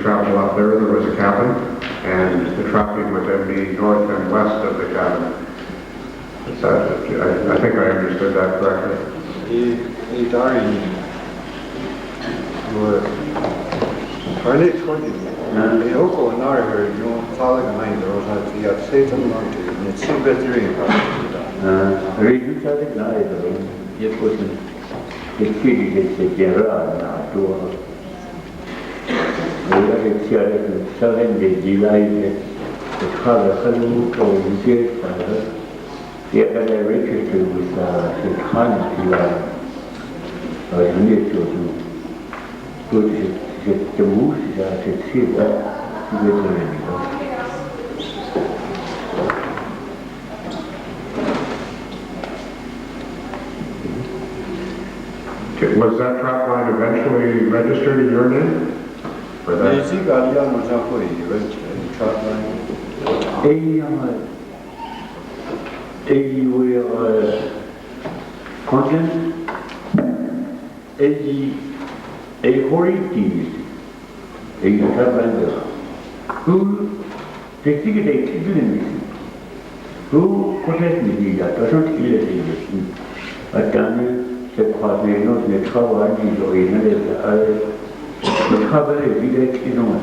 travel up there was a cabin, and the traffic would then be north and west of the cabin. I think I understood that correctly. 이 달이 뭐 관리 초기 이하고 나를 좀 살아가 많이 들어서 제가 세점한테 친구들이 같습니다. 리뷰차를 나에도 예쁘신 기기를 제대로나 또 우리가 지하에 살는데 지라이에 가서는 또 이제 가서 예전에 register with the country unit to the moves that it seems Was that trap line eventually registered in your name? For that? Content a horror a traveler who technically who protect me doesn't kill it, but then the quadrinos the trouble I need or in the trouble is direct in on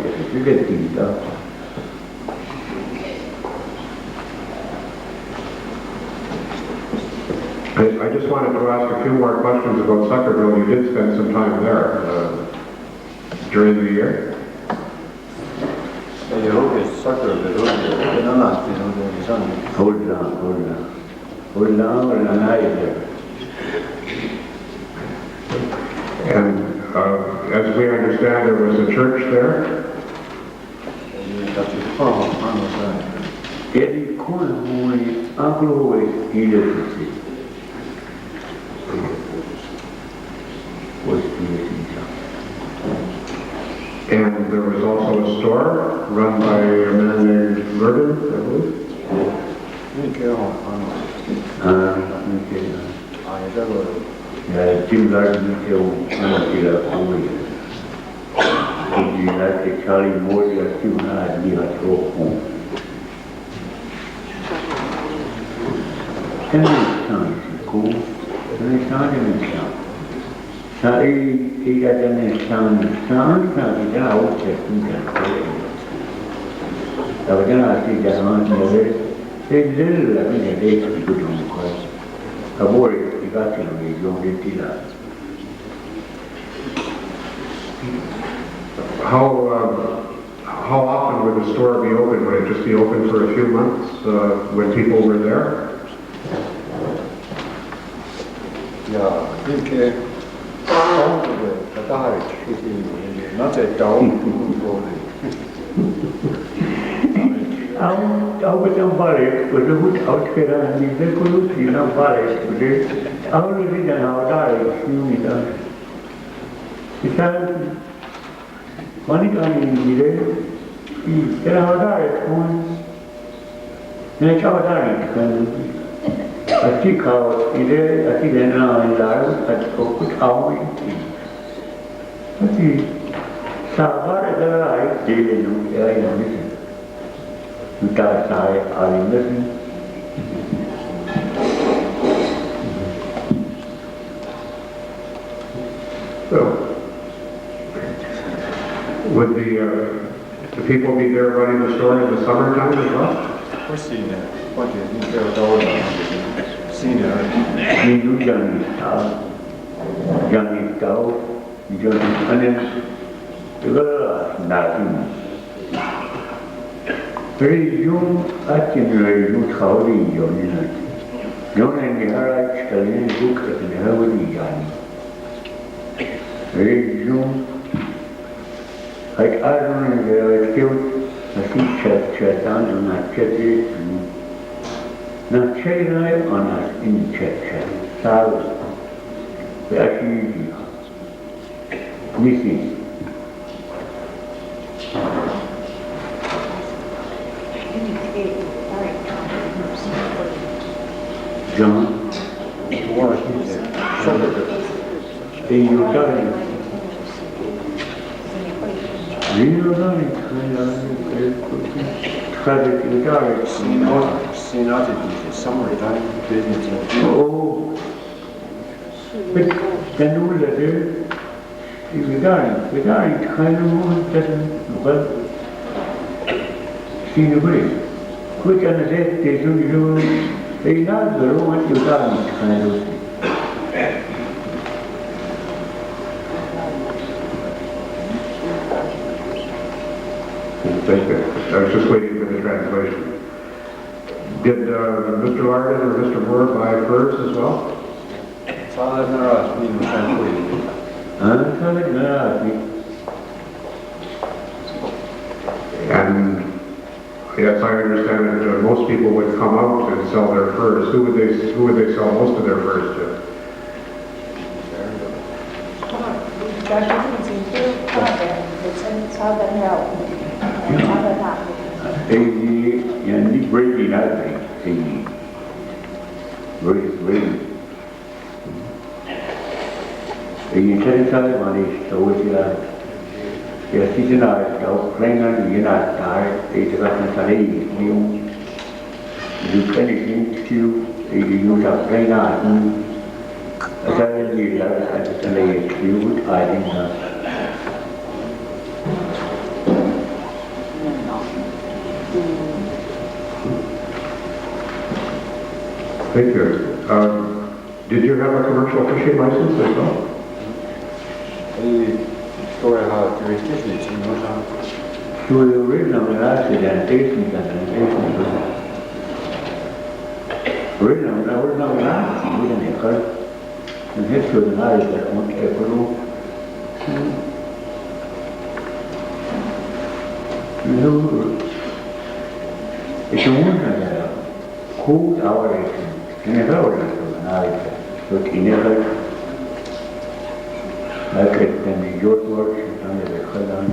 I just wanted to ask a few more questions about Suckerville. You did spend some time there during the year. Hold on, And as we understand, there was a church there. Every corner only Uncle always needed to see. And there was also a store run by a man named Merton, I believe. Jim Gardner killed like Charlie Moore, still not be a throw home. And this sounds cool. And it sounded in town. He got in his town, he got out there. I was going to see that on the they little, I mean, they could be good on the course. I worried, he got to me, you don't get that. How often would the store be open? Would it just be open for a few months when people were there? Yeah, 이렇게 다운로드 다다리 키지 낮에 다운로드 Aku macam balik, betul-betul out kira ni berkulus di dalam balik, betul. Aku lebih dah awal ni dah. Kita wanita ni dia, kira awal pun, ni awal kan. Asyik kau dia, asyik dia nak lalu, asyik kau tahu ini. Tapi sabar adalah air dia ni, air ni. Kita saya ahli negeri. So, would the people be there running the store in the summertime as well? We're seeing that. What do you think they're going to see now? You young tahu, and juga nothing. Very young, actually, you tahu ni young ni. Young ni hari sekali ni bukan ni hari ni young. Very young. I don't know where I feel. I think chat down na chat na chat na on us in chat. Sabe? Actually, missing. John, you Seen out it is summertime business in the field. Oh, but then we let it. We got kind of doesn't well see the way. Quick and say they do they not the room you got kind of. Thank you. I was just waiting for the translation. Did Mr. Larkin or Mr. Moore buy furs as well? So I'll have no rush, being translated. And yes, I understand that most people would come out and sell their furs. Who would they sell most of their furs to? 但是已经都大的本身超的了，超的大。يعني بريدي نادري بريدي كان سالي مانيش سويت يا سيدنا لو كنا ينا تعرف إذا كان سالي اليوم يمكن يمكن يوجد كنا أسأل اللي لا أسأل يكيوت علينا Thank you. Did you have a commercial fishing license as well? I story how jurisdiction is in Northern. So the original accidentation original we didn't occur in history of the knowledge that won't ever it's a wonder that cold hour in a hour of the knowledge but he never like it when the York works under the Khadan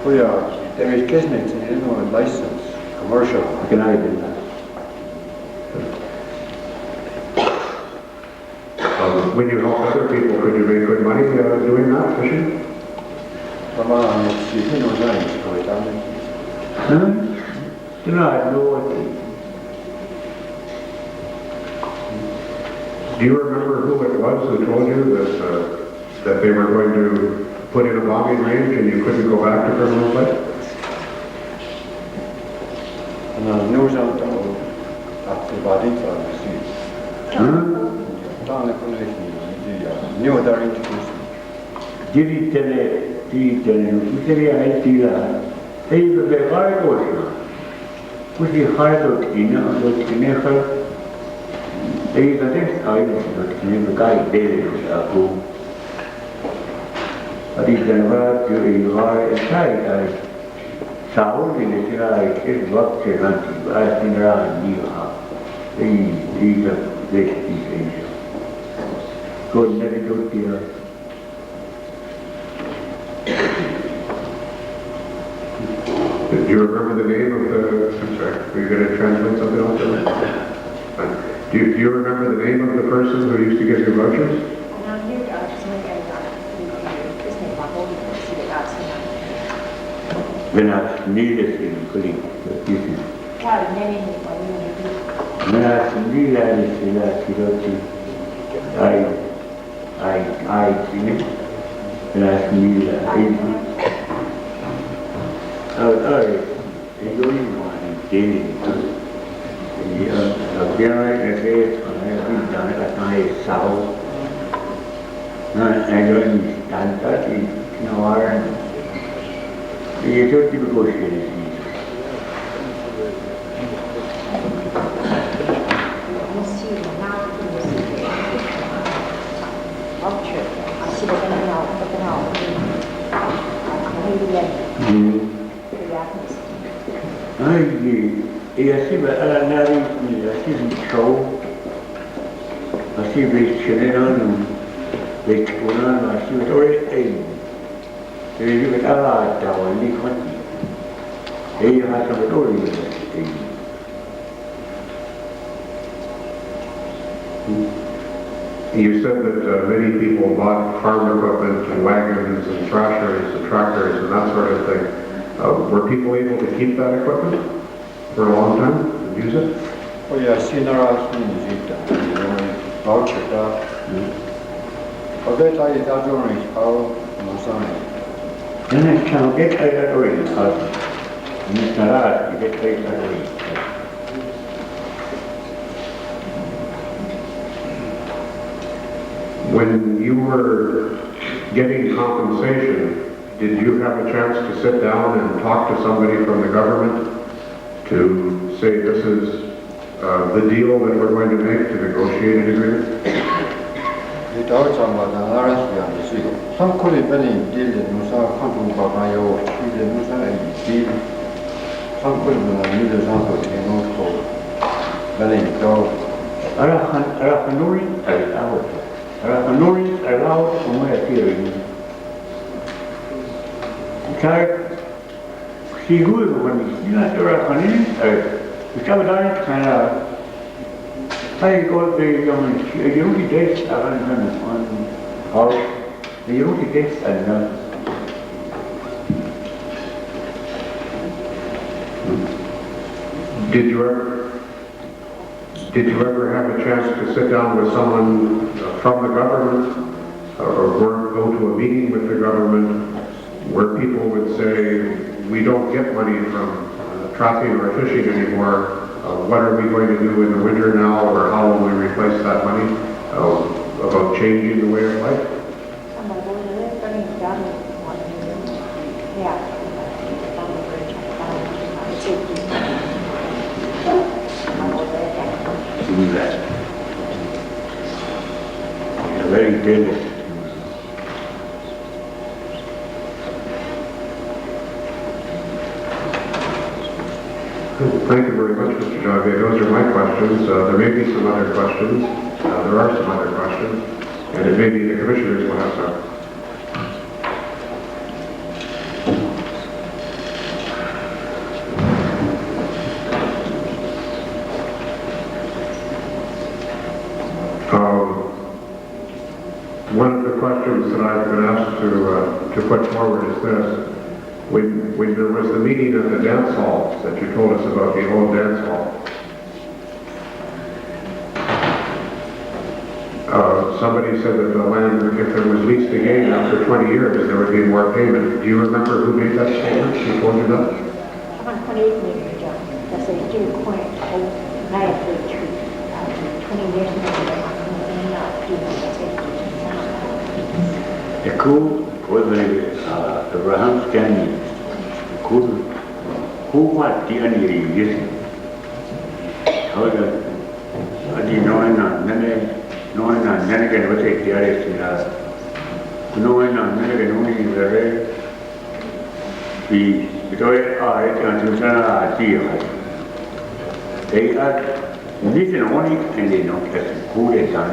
Oh yeah, there is business in Illinois license, commercial. can I do that? When you help other people, could you make good money doing that, fishing? Come on, you can know that, so it's on it. Huh? You know, I know what Do you remember who it was who told you that they were going to put in a bombing range and you couldn't go back to Criminal Play? And then news out after the body for the street. Down the connection, the new that introduced. Diritele, Italia, they were the hard work. Put the hard work in, but never. They got this idea that the guy did go. But he's never to a inside. Sound in the sky, it works around you. I think around you. These are this things. Good, never good here. Do you remember the name of the, I'm sorry, were you going to translate something else? Do you remember the name of the person who used to give you vouchers? When I needed it, including this is. When I needed it, I seen it. When I needed it, it's only one day. Appearing as if I have been done at my south. I don't stand that in our creative negotiations. I see but I see show. I see the children the children I see it already. There is a lot of only one. They have some stories. You said that many people bought farm equipment and wagons and tractors and that sort of thing. Were people able to keep that equipment for a long time and use it? Oh yeah, Sinara Sminizita, voucher, Obeta is Adorni, how Musani. Then I can't get tired of it, because Mr. Raj, you get tired of it. When you were getting compensation, did you have a chance to sit down and talk to somebody from the government to say this is the deal that we're going to make to negotiate an agreement? The dogs are not an arrest the seal. Some could have been in deal that Musa Kantu Babayo, the Musa deal. Some could have been a middle sample in North Pole. Belling dog. Arakanuri allowed. Arakanuri allowed on my theory. Because she grew when you not Arakanuri, which I would like kind of. I got the Yogi days on how the Yogi days and Did you ever have a chance to sit down with someone from the government or go to a meeting with the government where people would say, we don't get money from trapping or fishing anymore, what are we going to do in the winter now, or how will we replace that money, about changing the way of life? do that. It's very delicate. Thank you very much, Mr. Javier. Those are my questions. There may be some other questions. There are some other questions. And it may be the commissioners will have some. One of the questions that I've been asked to put forward is this. When there was the meeting at the dance hall that you told us about, the old dance hall, somebody said that the land, if it was leased again after 20 years, there would be more payment. Do you remember who made that statement? Who told you that? 20 years ago, that's a due point, I have to 20 years ago, not do The coup was Abraham Stanley. Who was the only reason? However, I didn't know enough, again, what they did is no again, only the I can't do that. They are listen only and they don't get who they done.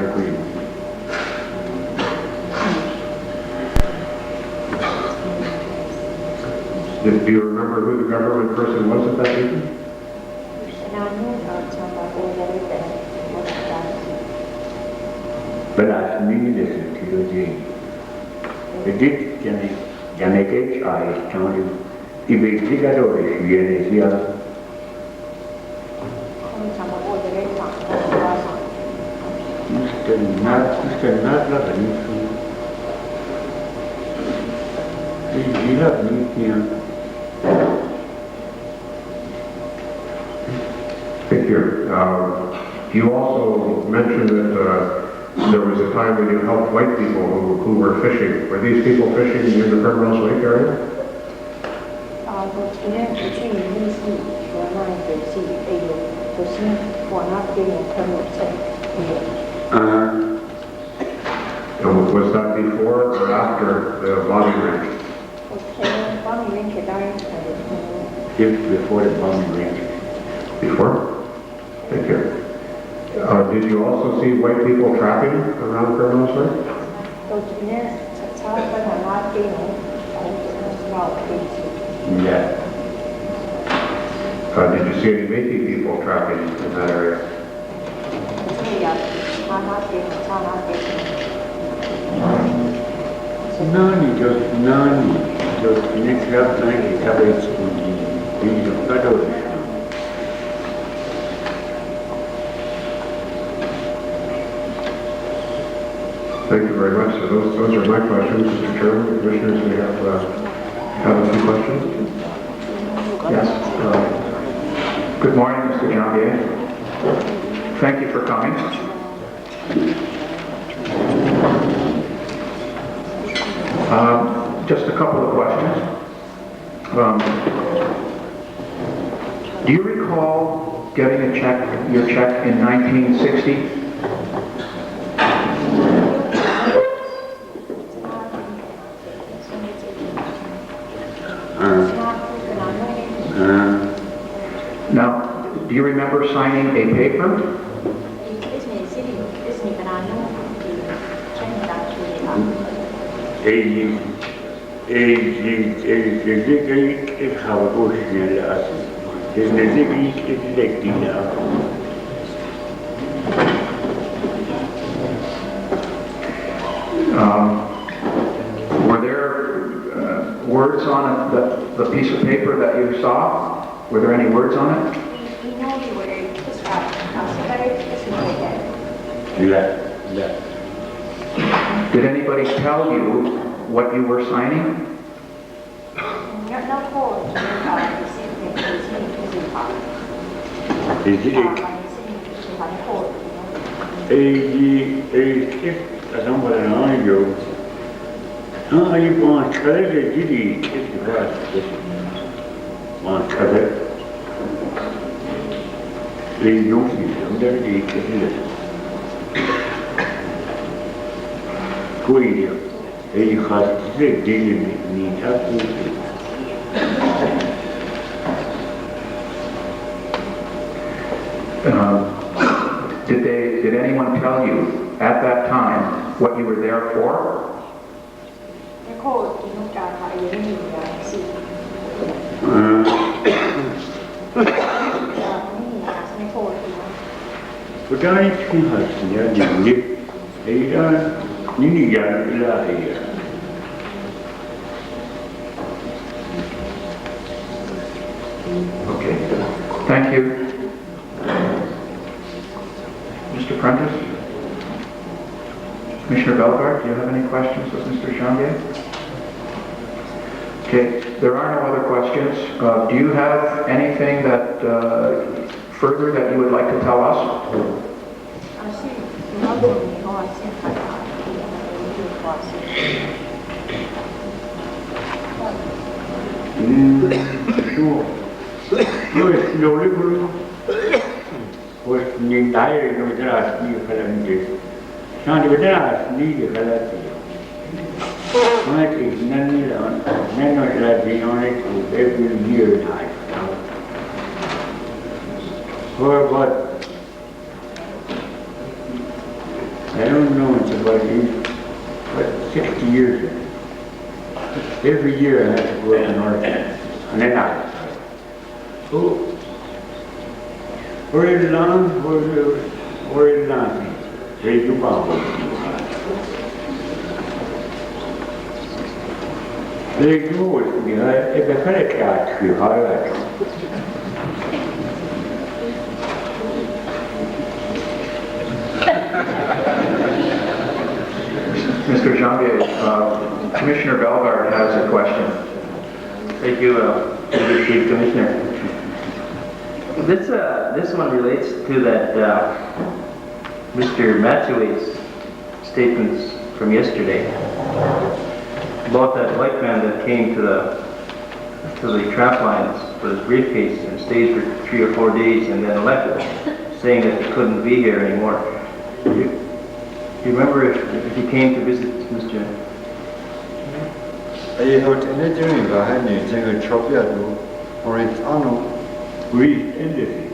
Do you remember who the government person was at that meeting? But I mean this is TOJ. The did can make it, I told you. If we dig it over, here is here. Mr. Not love anything. He loved me here. Thank you. You also mentioned that there was a time when you helped white people who were fishing. Were these people fishing in the Primrose Lake area? And was that before or after the bombing range? Before the bombing range. Before? Thank you. Did you also see white people trapping around Primrose Lake? Yeah. Did you see any Métis people trapping in that area? None. 저 진행사업장이 잡아있을 뿐이 일이 좀 까다로워요. Thank you very much. So those are my questions, Mr. Chairman. Commissioners, we have a few questions. Yes. Good morning, Mr. Janvier. Thank you for coming. Just a couple of questions. Do you recall getting your check in 1960? Now, do you remember signing a paper? Were there words on it, the piece of paper that you saw? Were there any words on it? Did anybody tell you what you were signing? Did anyone tell you at that time what you were there for? Okay, thank you. Mr. Prentice? Commissioner Bellegarde, do you have any questions of Mr. Janvier? Okay, there are no other questions. Do you have anything that further that you would like to tell us? Pues ni daire no tras ni kalanje sandi tras ni kalati mati nani la nano la dinone to every year time for what I don't know, it's about 60 years ago. Every year I have to go up in North and then I oh where is long? Where is long? Where you go? There you go. If I could catch you, how like? Mr. Janvier, Commissioner Bellegarde has a question. Thank you, Mr. Chief Commissioner. This one relates to that Mr. Matsue's statements from yesterday about that white man that came to the trap lines with his briefcase and stayed for 3 or 4 days and then left, saying that he couldn't be here anymore. Do you remember if he came to visit Mr. We ended it.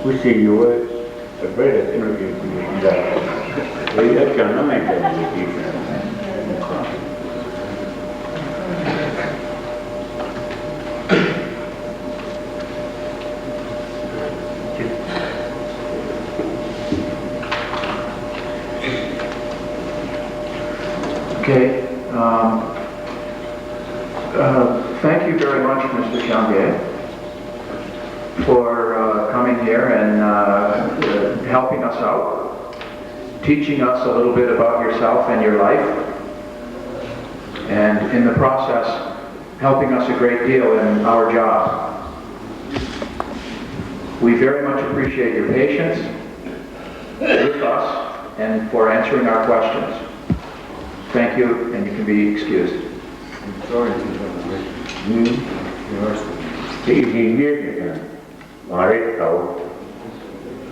we see you were a better interview that we have to know it. Okay. Thank you very much, Mr. Changier, for coming here and helping us out, teaching us a little bit about yourself and your life, and in the process, helping us a great deal in our job. We very much appreciate your patience with us and for answering our questions. Thank you, and you can be excused. I'm sorry to interrupt. Thì gì biết là mà đấy tàu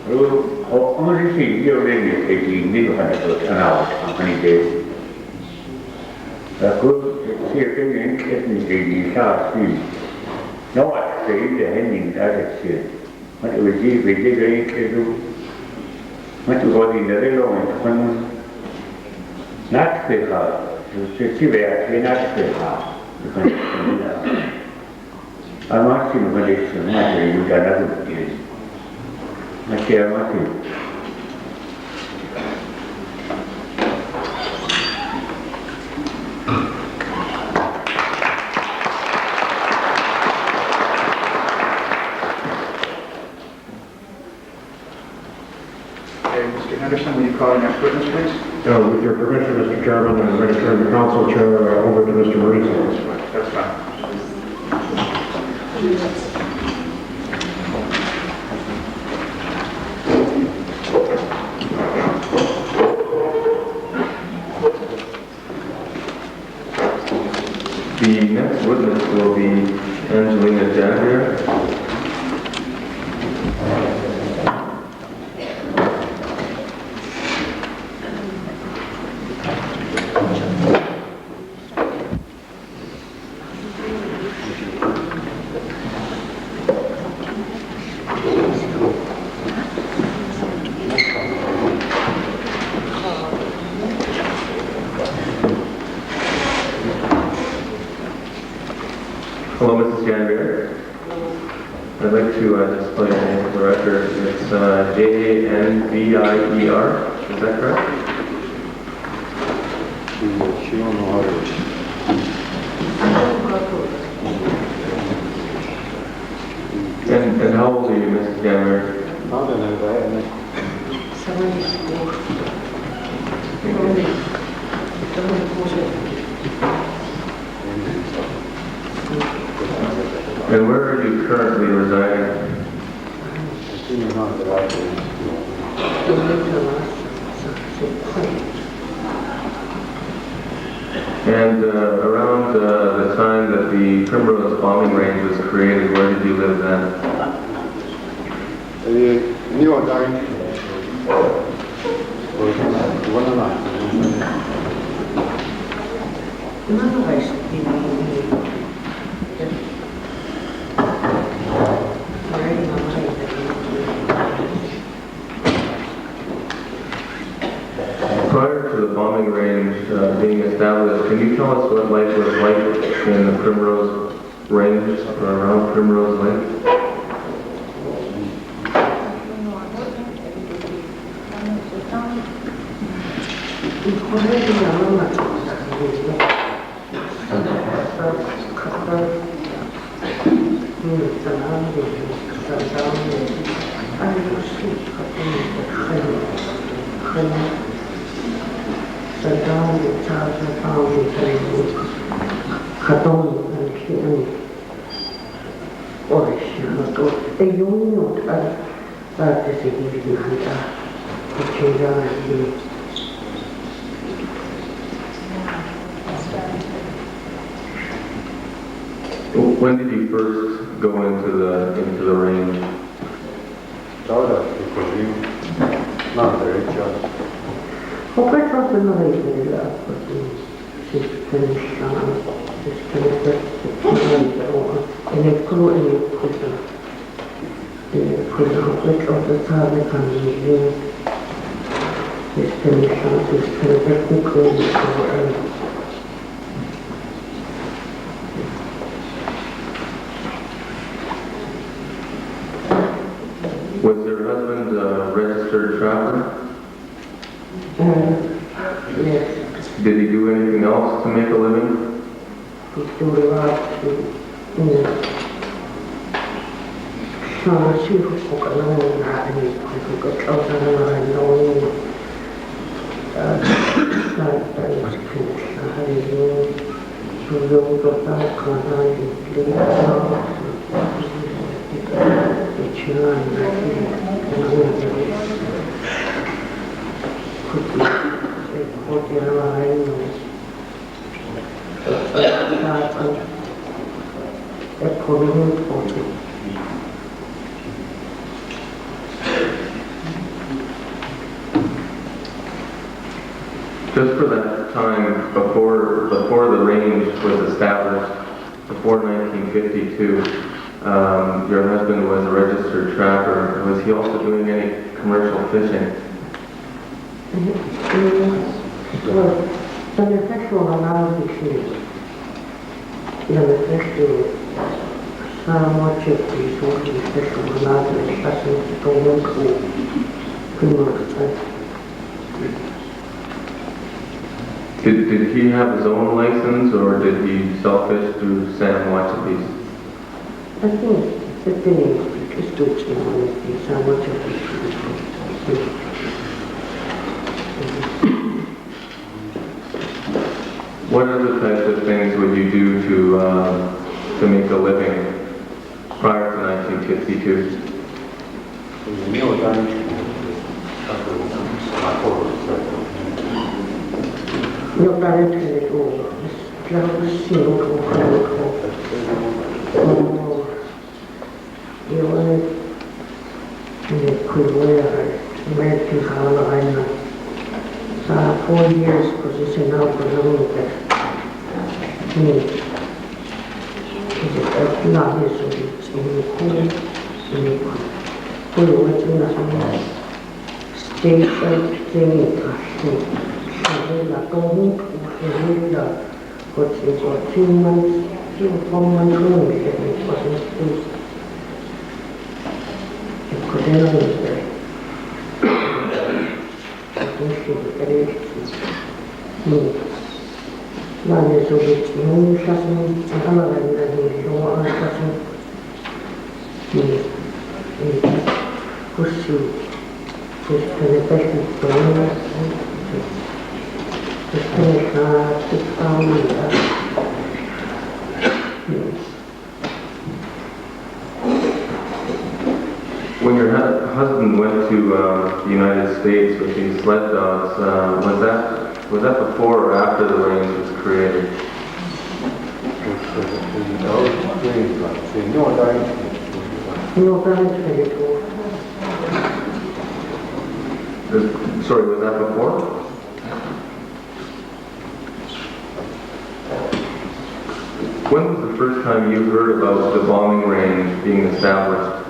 rồi họ không có gì nhiều lên được cái gì như là được nào anh đi là cứ khi cái những cái gì sao thì nó phải để nhìn ra được chuyện mà vì cái đó mà chúng tôi thì để lo mình nát về cả chỉ về cái nát về cả al massimo collezionare aiutare a tutti, ma c'erano tutti. Okay, Mr. Henderson, will you call the next witness, please? With your permission, Mr. Chairman, I'm going to turn the council chair over to Mr. Maurice. That's fine. The next witness will be Angelina Jagger. Hello, Mrs. Janvier. I'd like to display your name for the record. It's Janvier. Is that correct? She don't know how to. And how old are you, Mrs. Janvier? Not in it, And where are you currently residing? And around the time that the Primrose bombing range was created, where did you live then? New York, Prior to the bombing range being established, can you tell us what life was like in the Primrose Range or around Primrose Lake? When did you first go into the range? Not very just. Président, de ça avec un million, système de chance, système technique, Was your husband a registered trapper? yes, Did he do anything else to make a living? we do a lot to, she was spoken on that, and we could go to her and know, that was finished, I so we got that kind of, Just for that time before the range was established, before 1952, your husband was a registered trapper. Was he also doing any commercial fishing? Well, the manifesto allows the shoes. The manifesto, so much of these manifesto allows the discussion to go into criminal. Did he have his own license, or did he self-fish through Sam Wachabees? I think the thing is to explain so much of these What other types of things would you do to make a living prior to 1952? Yok, ben etmedik o. Planımız yok, o kadar yok. Yılın kuyruğu American Carolina. Sa 4 years position now for the winter. Not his, it's in the cool, kuyruğu state thing, là công hút là có thể có chuyên môn phong môn không để có thể có thể là người có thể sử cái đấy mà nếu sử dụng những cái gì anh là người dùng anh cái gì có sự cái này phải When your husband went to the United States with these sled dogs, was that before or after the range was created? Sorry, was that before? When was the first time you heard about the bombing range being established?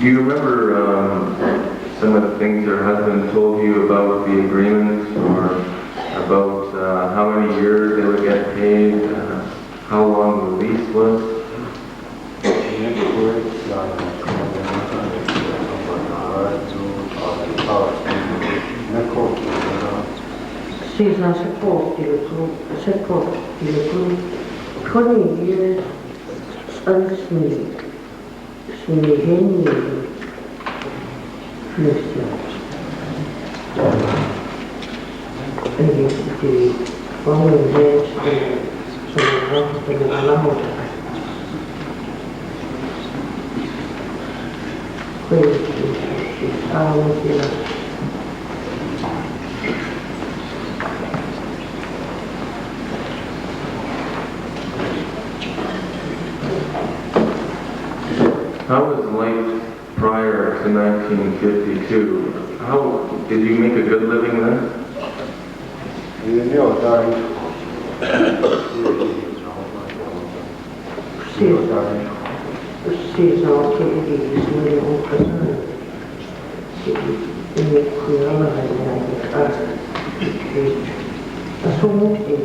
Do you remember some of the things your husband told you about the agreement, or about how many years they would get paid, how long the lease was? She's not supposed to group 20 years unsmooth. She genuinely Christian. And the following days, so rahoittelun alamuutella. Kuitenkin siis alamuutella. How was life prior to 1952? How did you make a good living then? Siis on kehityksessä on kasvanut. Sitten kun alhainen asumuksen.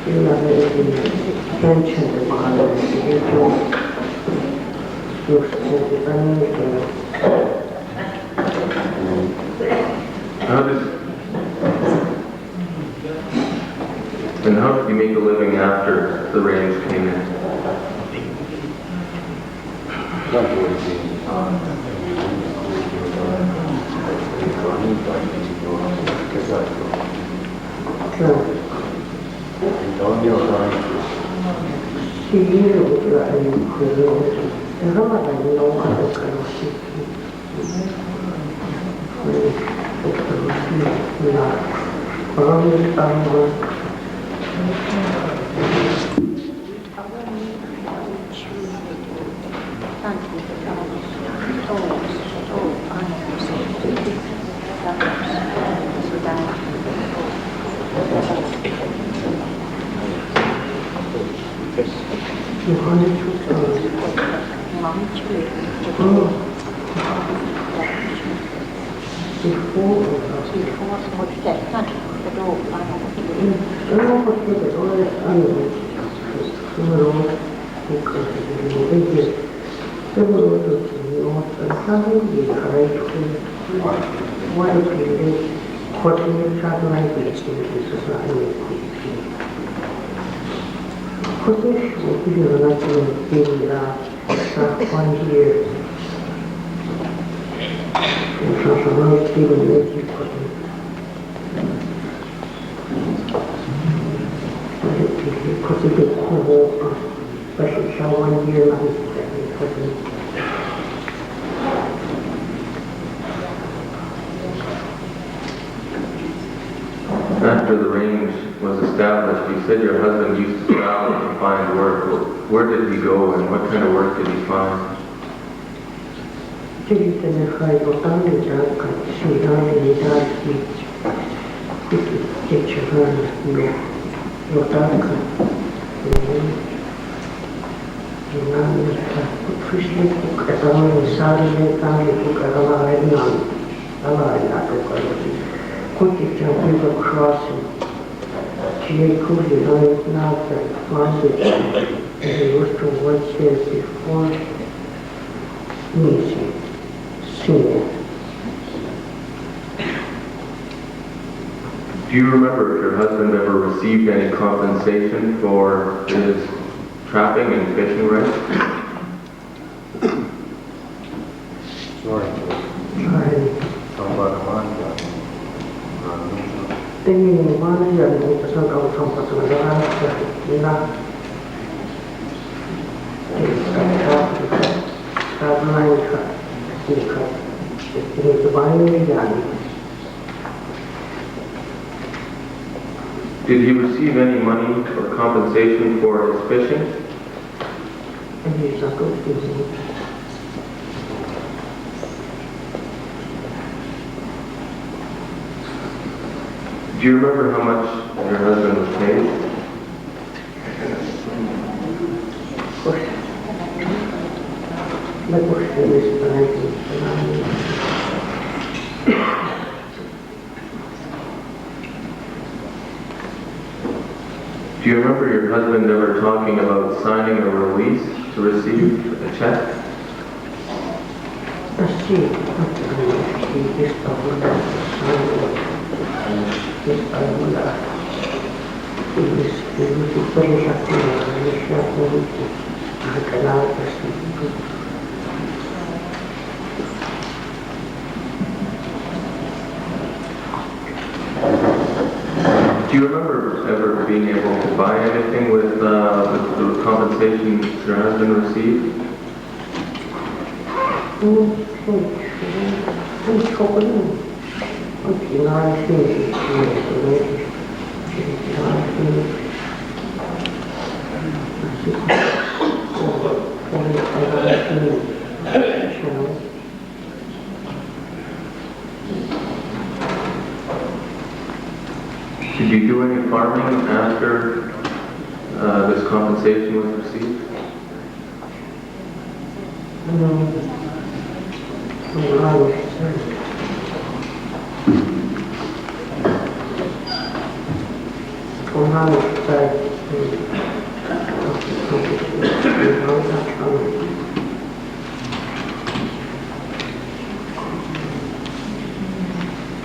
Kyllä pension mahdollisesti just How did you make a living after the range came in? After the range was established, you said your husband used to travel to find work. Where did he go and what kind of work did he find? Crossing. She could be on now that market and he used to work here before me, senior. Do you remember if your husband ever received any compensation for his trapping and fishing rights? Tingin mana yang pasal kau sampai sekarang kita karena ini sebanyak yang. Did he receive any money or compensation for his fishing? Ini satu ini. Do you remember how much your husband was paid? Do you remember your husband ever talking about signing a release to receive a check? Do you remember ever being able to buy anything with the compensation your husband received? Did you do any farming after this compensation was received?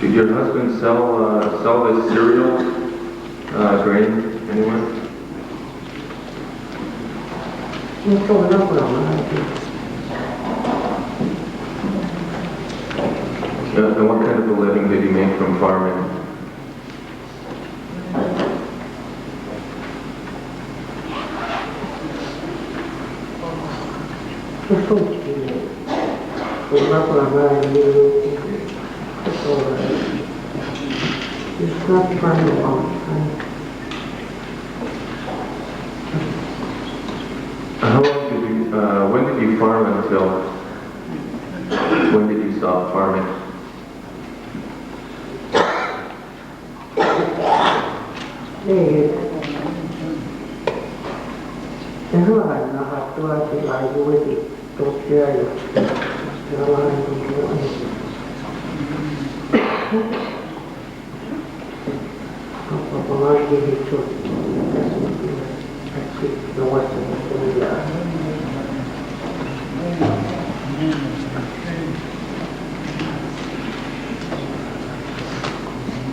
Did your husband sell this cereal grain anywhere? And what kind of a living did he make from farming? It's not trying to How long did you, when did you farm until, when did you stop farming?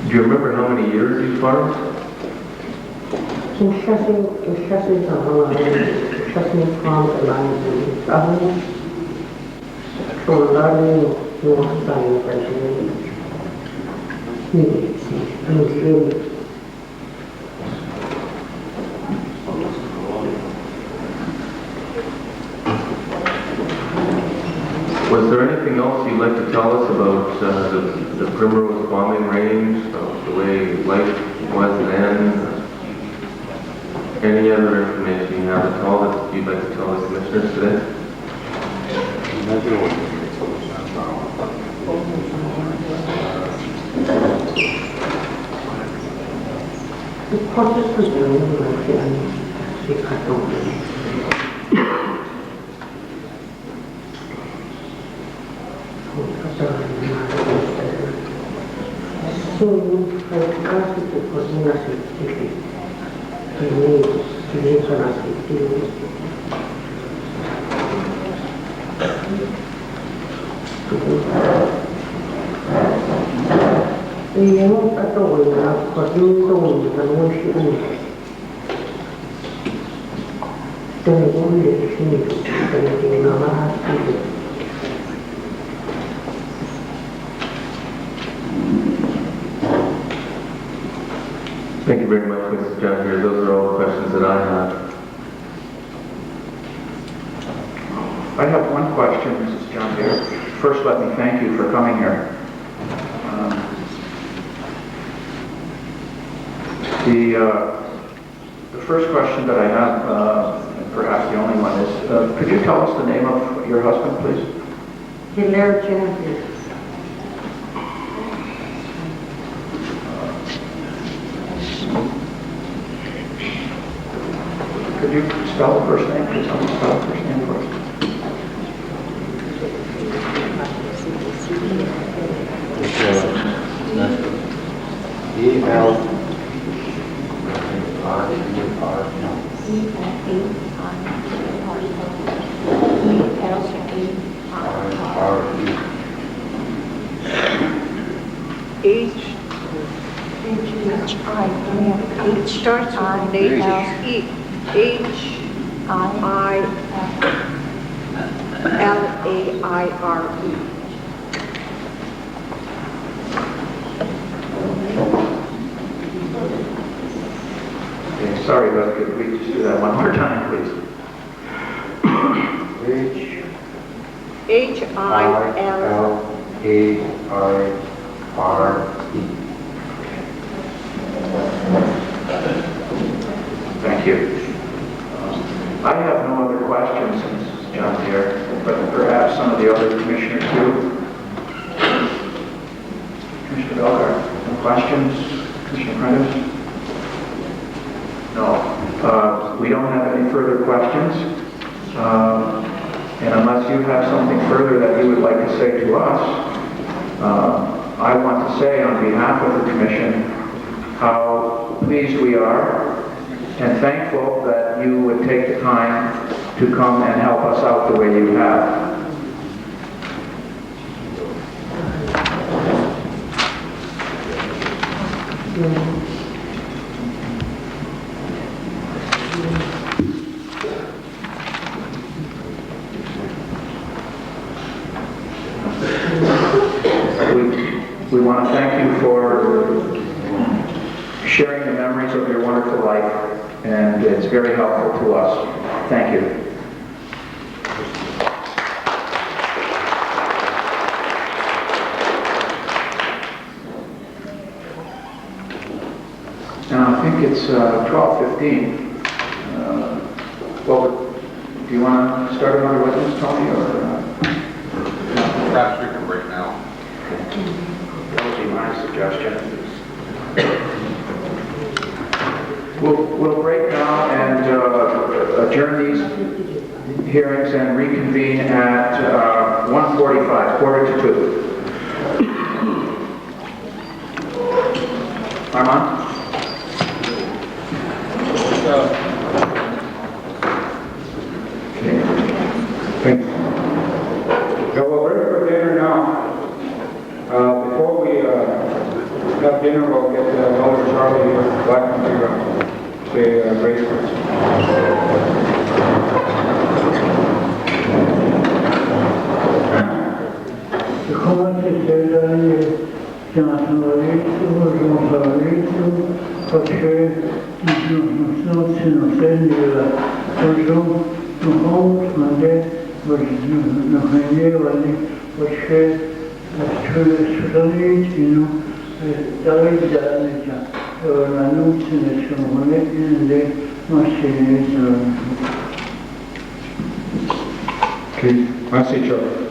Do you remember how many years you farmed? Was there anything else you'd like to tell us about the Primrose bombing range, the way life was then? Any other information you have at all that you'd like to tell the commissioners today? Thank you very much, Mrs. John here. Those are all the questions that I have. I have one question, Mrs. John Deere. First, let me thank you for coming here. The first question that I have, and perhaps the only one, is could you tell us the name of your husband, please? Hilaire Champion. Could you spell the first name? Could someone spell the first name for us? It starts with an H-I-L-A-I-R-E. sorry, but could we just do that one more time, please? H-I-L-A-I-R-E. Thank you. I have no other questions since John's here, but perhaps some of the other commissioners do. Commissioner Belgar, no questions? Commissioner Prentice? No. We don't have any further questions. And unless you have something further that you would like to say to us, I want to say on behalf of the commission how pleased we are and thankful that you would take the time to come and help us out the way you have. We want to thank you for sharing the memories of your wonderful life, and it's very helpful to us. Thank you. Now, I think it's 12:15. Well, do you want to start another witness, Tony, or? Perhaps we can break now. That would be my suggestion. We'll break now and adjourn these hearings and reconvene at 1:45, 1:45. Armand? Thanks. So we're ready for dinner now. Before we have dinner, we'll get Elder Charlie Blackman to say grace words. Come se daje jasnovicu, žonsavicu, pače iznosnoci nosenjeva kožom, duhom smade, nahanjevali, pače sraličinu, dali danića, na nucine šumone, inde mašine izravno. Okay, merci Charlie.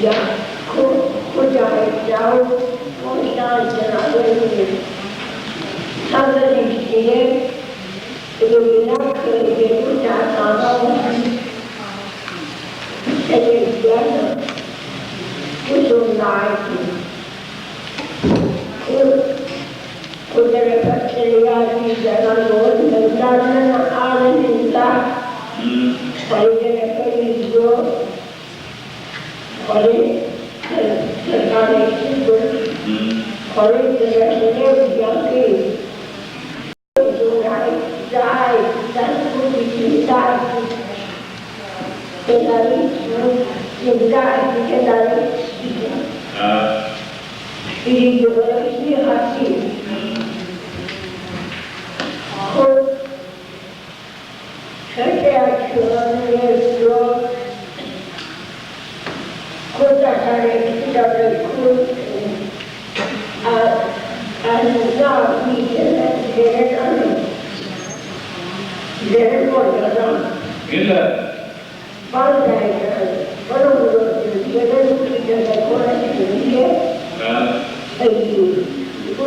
ya, ko ya ya ko ya ya ya somebody here, it will be not clear if you put that on all together, which will lie could there a bacteria that are going to garden island in that? Why did I put it go? Why the garden is why the rest of young kids? That's what we can die. You die, you can die. It is the way you have seen. Such action is wrong. Could that and now we can get it on. There was a one guy, one of the other teachers that wanted to get they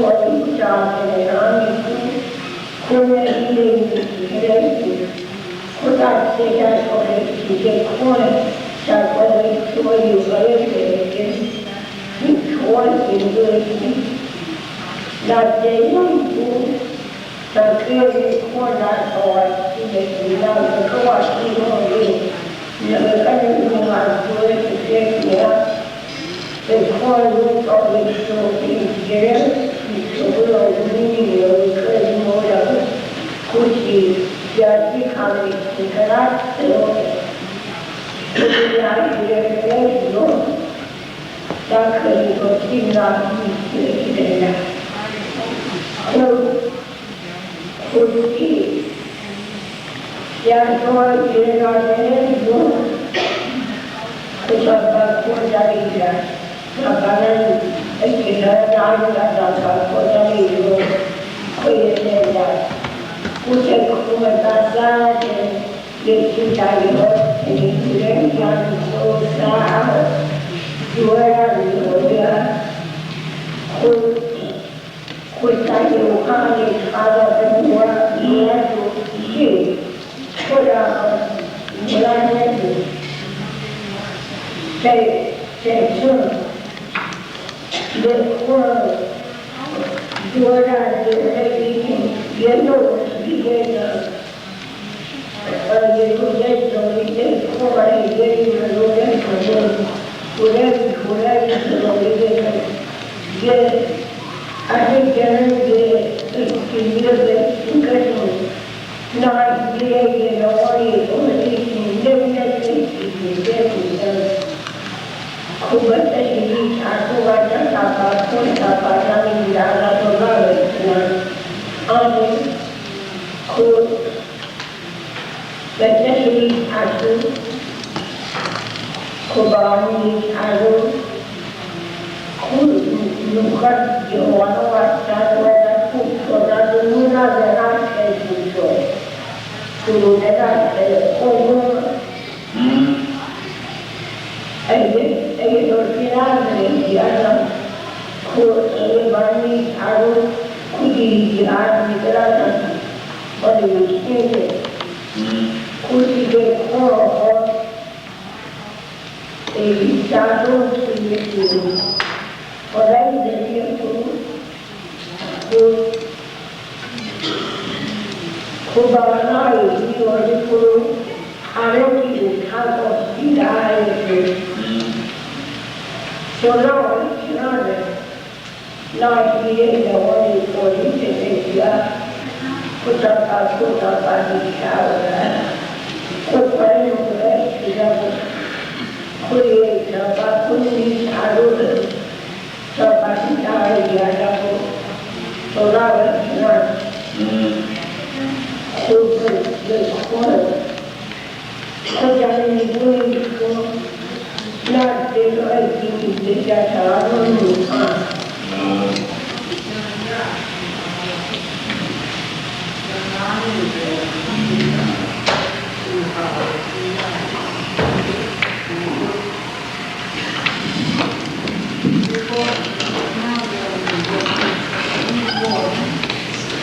wanted to Charlie, come healing without saying that for it to get corner, that was the way you got it, you want to do it. That they don't do, that clearly corner or to make me love the co-op, you know, never coming to my do it to get me up. The corner will always show me together, so we'll be because more of it, which is just becoming to cannot so we are here to know that could go see not be today. So, could be, yeah, so I did not know, which I got for that. Bagaimana kita tahu ada kota itu, kuliah kucing kumentasar dan dicari ini yang susah, jualan dia, kucing orang ada semua dia tu, orang itu, saya the world, Jordan, everything, you know, you get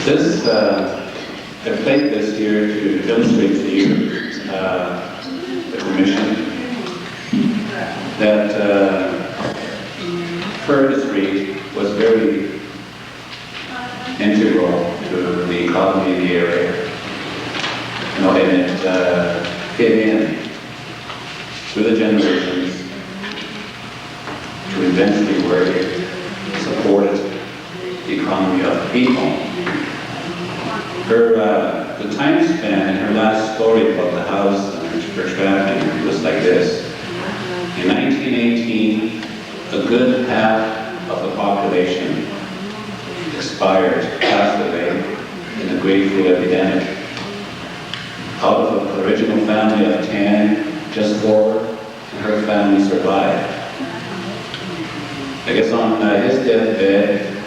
This, I played this here to illustrate to you the commission that her history was very integral to the economy of the area. You know, and it came in through the generations to eventually where it supported the economy of the people. The time span in her last story about the house and her traveling was like this. In 1918, a good half of the population passed away in the Great Flu epidemic. Out of the original family of 10, just 4 and her family survived. I guess on his deathbed,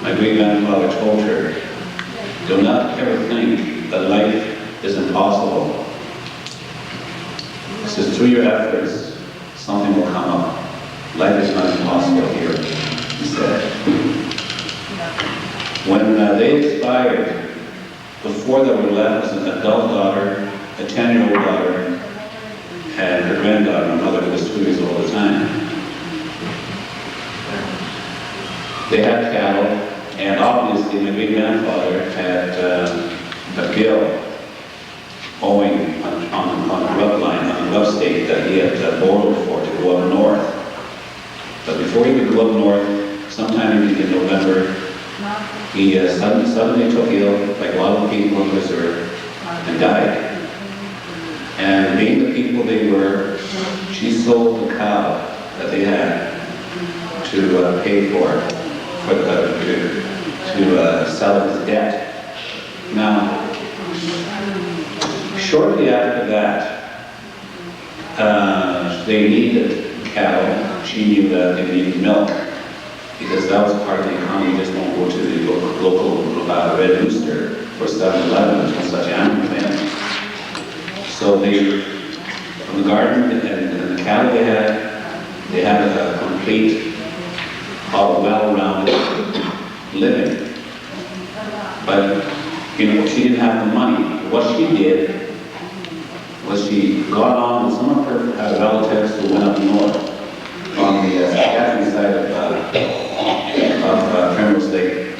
my great-grandfather told her, "Do not ever think that life is impossible. He says, through your efforts, something will come up. Life is not impossible here," he said. When they expired, before they were left was an adult daughter, a 10-year-old daughter, and her granddaughter, my mother, who was 2 years old at the time. They had cattle, and obviously my great-grandfather had a bill owing on the rough line, on the rough state that he had borrowed for to go up north. But before he could go up north, sometime in November, he suddenly took ill, like a lot of people in the reserve, and died. And being the people they were, she sold the cow that they had to pay to sell his debt. Now, shortly after that, they needed cattle. She knew that they needed milk, because that was part of the economy. You just don't go to the local Red Rooster for 7-Eleven and such animal things. So they, from the garden and the cattle they had a complete, well-rounded living. But, you know, she didn't have the money. What she did was she got on with some of her relatives who went up north on the Saskatchewan side of Primrose Lake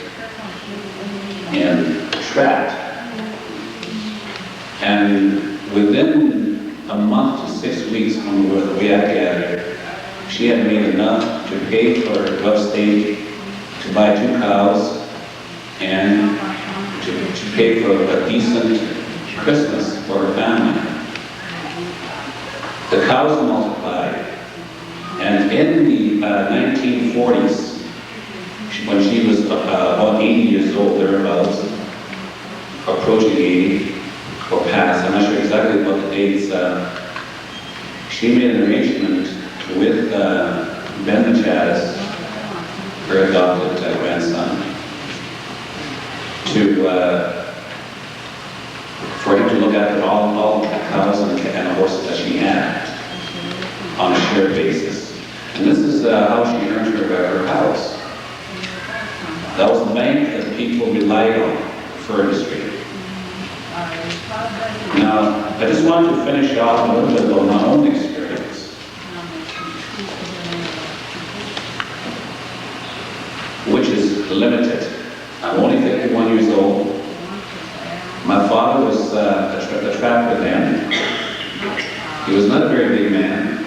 and trapped. And within a month to 6 weeks from the way I gathered, she had made enough to pay for her rough state, to buy 2 cows, and to pay for a decent Christmas for her family. The cows multiplied, and in the 1940s, when she was about 80 years old, thereabouts, approaching 80, or past, I'm not sure exactly what the dates, she made an arrangement with Ben Chaz, her adopted grandson, for him to look after all the cows and the horses that she had on a shared basis. And this is how she earned her house. That was the bank that the people relied on for industry. Now, I just wanted to finish off a little bit about my own experience, which is limited. I'm only 51 years old. My father was a trapper then. He was not a very big man.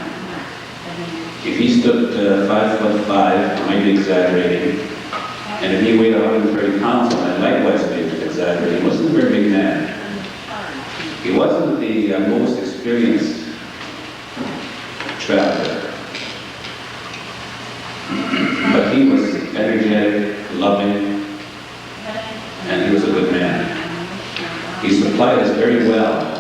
If he stood 5'5", I might be exaggerating. And if he weighed 130 pounds, I might likewise be exaggerating. He wasn't a very big man. He wasn't the most experienced trapper. But he was energetic, loving, and he was a good man. He supplied us very well.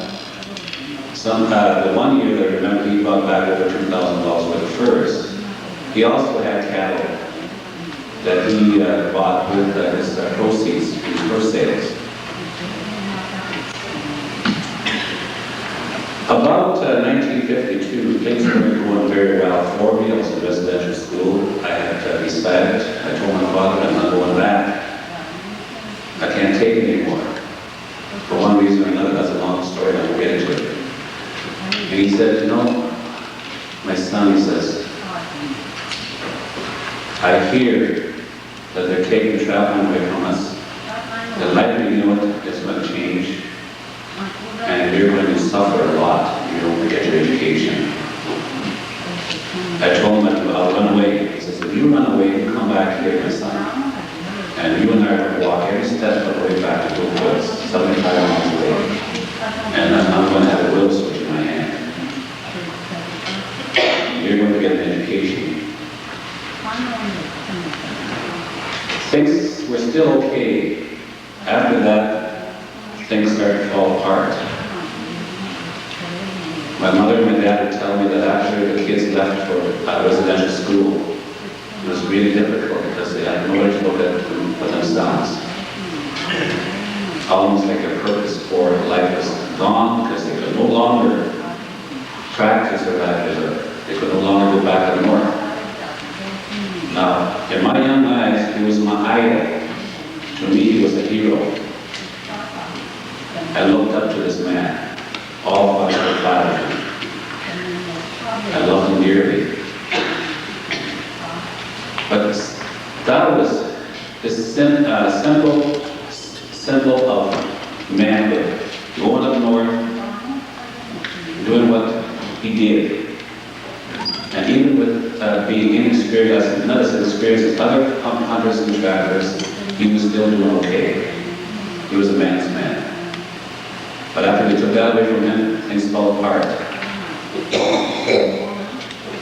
The 1 year that I remember, he brought back over $2,000 worth of furs. He also had cattle that he bought with his proceeds, his fur sales. About 1952, things were going very well for me. I was in residential school. I had decided, I told my father, I'm not going back. I can't take it anymore. For one reason or another, that's a long story, I won't get into it. And he said, you know, my son, he says, I hear that they're taking traveling away from us. The life you know it is going to change. And you're going to suffer a lot if you don't get your education. I told him I'll run away. He says, if you run away, you come back here, my son. And you and I are going to walk every step of the way back to the woods, 75 miles away. And I'm going to have a will switch in my hand. You're going to get an education. Things were still okay. After that, things started to fall apart. My mother and my dad would tell me that after the kids left for residential school, it was really difficult because they had nowhere to look at for themselves. Almost like a purpose for life was gone because they could no longer practice their livelihood. They could no longer go back to north. Now, in my young eyes, he was my idol to To me, he was a hero. I looked up to this man. All of us were proud of him. I loved him dearly. But that was this simple symbol of manhood. Going up north, doing what he did. And even with being inexperienced, not as experienced as other hunters and trappers, he was still doing okay. He was a man's man. But after they took that away from him, things fell apart.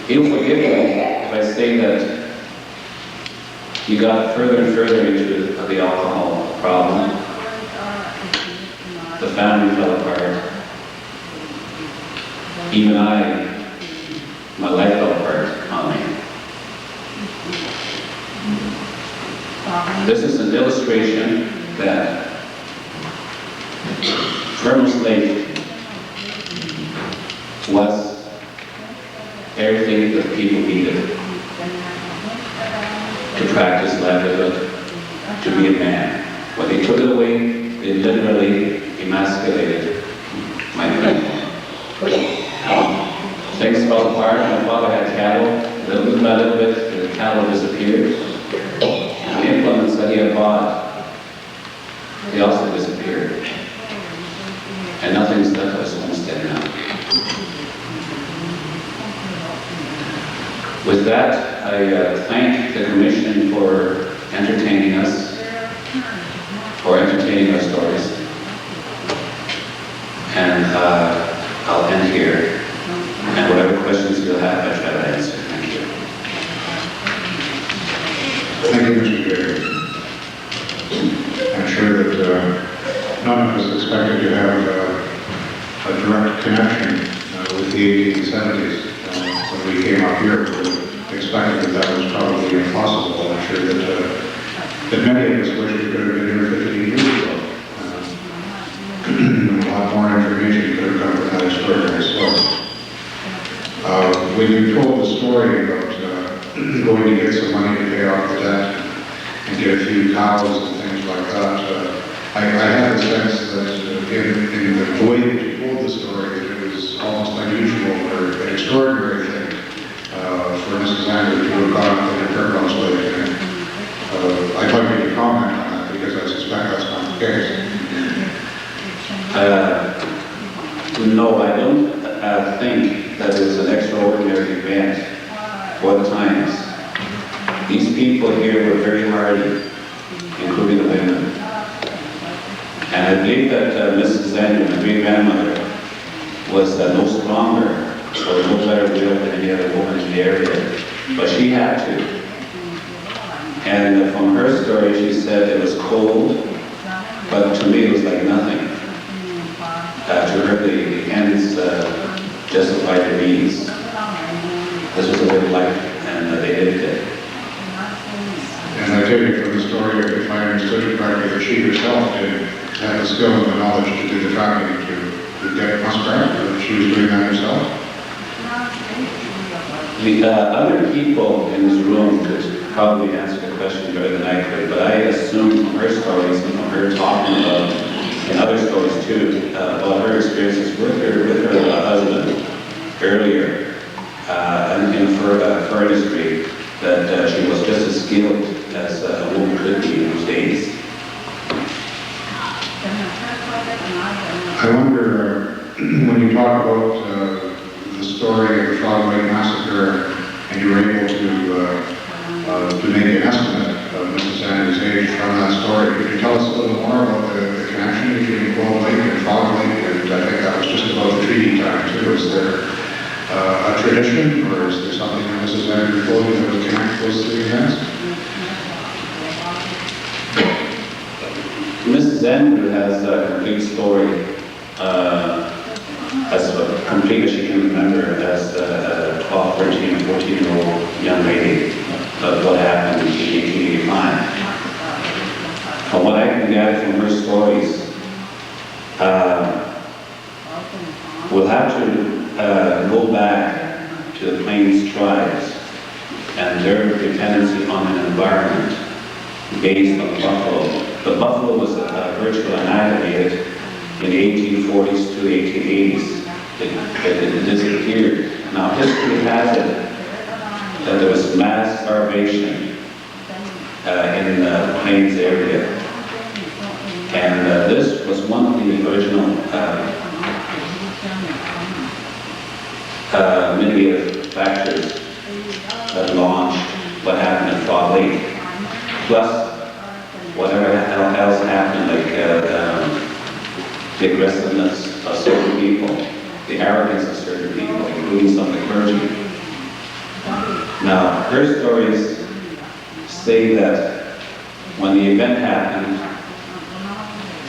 He'll forgive me if I say that he got further and further into the alcohol problem. The family fell apart. Even my life fell apart on me. This is an illustration that Colonel Slate was everything that people needed to practice livelihood, to be a man. When they took it away, they literally emasculated my friend. Things fell apart. My father had cattle. Little bit by little bit, the cattle disappeared. And the implements that he had bought, they also disappeared. And nothing's left of his homestead now. With that, I thank the Commission for entertaining us, for entertaining our stories. And I'll end here. And whatever questions you'll have, I try to answer. Thank you. Thank you, Mr. Gary. I'm sure that none of us expected to have a direct connection with the 1870s. When we came up here, we expected that was probably impossible. I'm sure that many of us wish we could have been here 15 years ago. A lot more information could have come from that extraordinary source. When you told the story about going to get some money to pay off the debt and get a few cows and things like that, I had the sense that in the way that you told the story, that it was almost unusual or an extraordinary thing for Mrs. Andrews to have gone up to the Fairgrounds Lake. And I'd like you to comment on that because I suspect that's not the case. No, I don't think that it was an extraordinary event for the times. These people here were very hardy, including the women. And I believe that Mrs. Andrews, my great-grandmother, was no stronger or no better willed than any other woman in the area. But she had to. And from her story, she said it was cold, but to me it was like nothing. To her, the ends justified the means. This was a way of life, and they lived it. And I take it from the story, if I understood it correctly, that she herself did have the skill and the knowledge to do the tracking to get muskrat, or she was doing that herself? The other people in this room could probably answer the question better than I could, but I assume from her stories and from her talking about, and other stories too, about her experiences with her husband earlier in furnacery, that she was just as skilled as a woman could be in those days. I wonder, when you talk about the story of the Frog Lake Massacre, and you were able to make an estimate of Mrs. Andrews' age from that story, could you tell us a little more about the connection between Quoll Lake and Frog Lake? And I think that was just about the treaty time too. Is there a tradition, or is there something that Mrs. Andrews told you that would connect those three events? Mrs. Andrews has a complete story, as complete as she can remember as a 12, 13, 14-year-old young lady of what happened in 1885. From what I can gather from her stories, we'll have to go back to the Plains tribes and their dependency on an environment based on buffalo the buffalo was virtually annihilated in the 1840s to the 1880s. It disappeared. Now, history has it that there was mass starvation in the plains area. And this was one of the original mitigative factors that launched what happened in Fog Lake. Plus, whatever else happened, like the aggressiveness of certain people, the arrogance of certain people, including some of the clergy. Now, her stories say that when the event happened,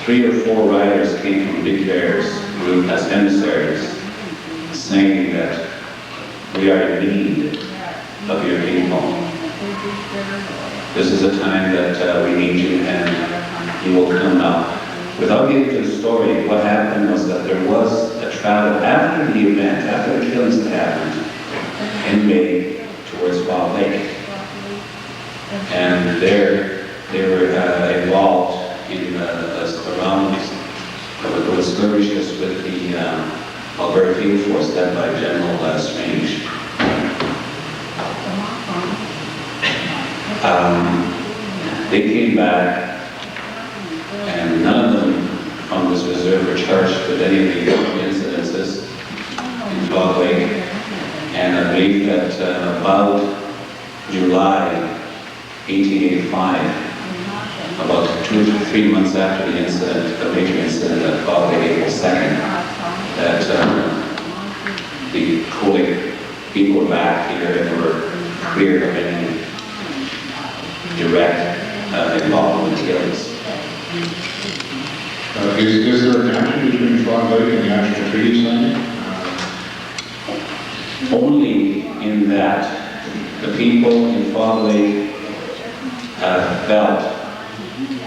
3 or 4 riders came from Big Bear's group as emissaries, saying that we are in need of your people. This is a time that we need you and you will come now. Without getting to the story, what happened was that there was a travel after the event, after the killings that happened, in May towards Fog Lake. And there they were involved in around the skirmishes with the Alberta Field Force led by General Strange. They came back, and none of them from this reserve were charged with any of the incidences in Fog Lake. And I believe that about July 1885, about 2 to 3 months after the incident, the major incident at Fog Lake, April 2nd, that the Coal Lake people were back here and were cleared of any direct involvement in killings. Is there a connection between Fog Lake and the actual treaty signing? Only in that the people in Fog Lake felt,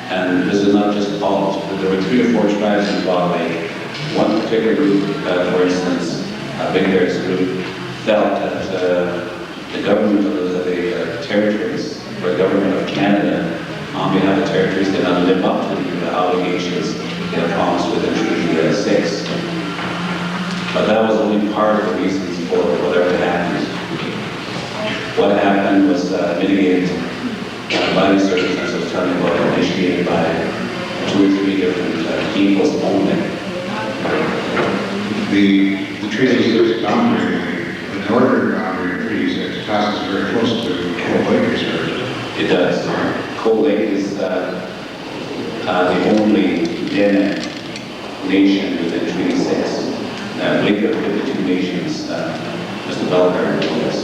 and this is not just all, but there were 3 or 4 tribes in Fog Lake. One particular group, for instance, Big Bear's group, felt that the government of the territories, or the government of Canada, on behalf of the territories, did not live up to the obligations they had promised within Treaty 6. But that was only part of the reasons for whatever happened. What happened was mitigated by the circumstances I was telling you about, initiated by 2 or 3 different peoples only. The Treaty 6 boundary, the northern boundary of Treaty 6 passes very close to Coal Lake Reserve. It does. Coal Lake is the only Dene nation within Treaty 6. I believe there are 52 nations, Mr. Belgar knows.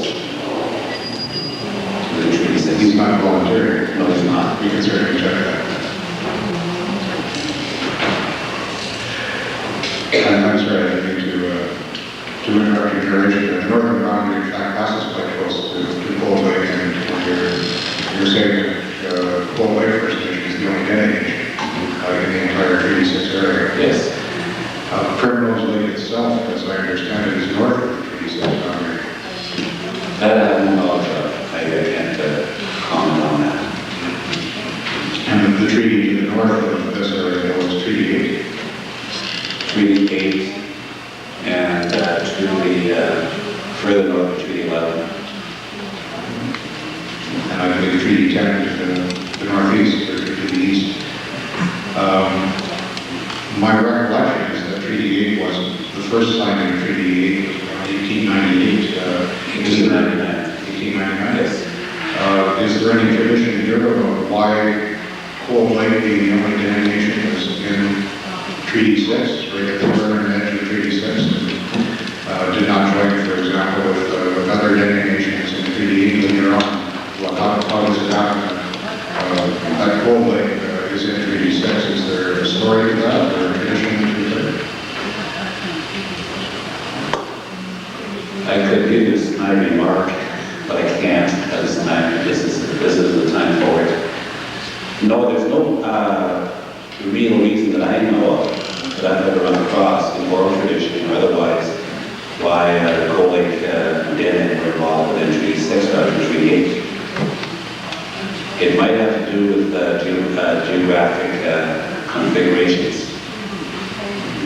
Within Treaty 6. He's not volunteering. No, he's not. We can certainly check that. I'm sorry, I didn't mean to interrupt your narration. The northern boundary, in fact, passes quite close to Coal Lake, and you're saying that Coal Lake First Nation is the only Dene nation in the entire Treaty 6 area. Yes. Primrose Lake itself, as I understand it, is north of the Treaty 6 boundary. That I have no knowledge of. I can't comment on that. And the treaty to the north of this area was Treaty 8. Treaty 8 and to the further north of Treaty 11. And I believe Treaty 10 is the northeast, or to the east. My recollection is that Treaty 8 was the first signing of Treaty 8 was around 1898. 1899. Yes. Is there any tradition here about why Coal Lake, being the only Dene nation, was in Treaty 6, right at the northern edge of Treaty 6, and did not join, for example, with other Dene nations in Treaty 8 later on? Well, how does it happen that Coal Lake is in Treaty 6? Is there a story to that, or a tradition that you heard? I could give you a snide remark, but I can't at this time. This is the time for it. No, there's no real reason that I know of, that I've ever run across in oral tradition or otherwise, why Coal Lake Dene were involved in Treaty 6 rather than Treaty 8. It might have to do with geographic configurations.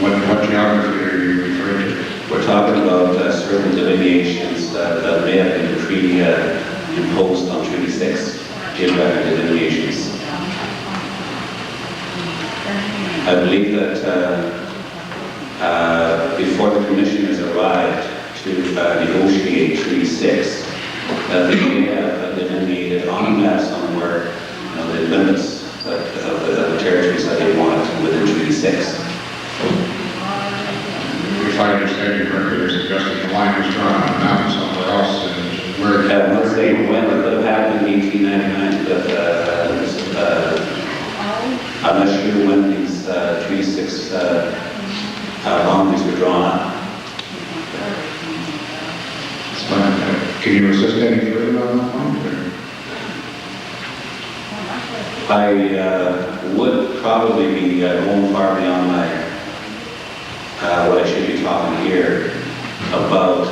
What geography are you referring to? We're talking about certain delineations that may have been treaty imposed on Treaty 6, geographic delineations. I believe that before the commissioners arrived to negotiate Treaty 6, that they may have delineated on a map somewhere, the limits of the territories that they wanted within Treaty 6. If I understand you correctly, you're suggesting the line was drawn on a map somewhere else and where... I'm not saying when it could have happened in 1899, but I'm not sure when these Treaty 6 boundaries were drawn up. Can you assist any further on that point? I would probably be going far beyond my what I should be talking here about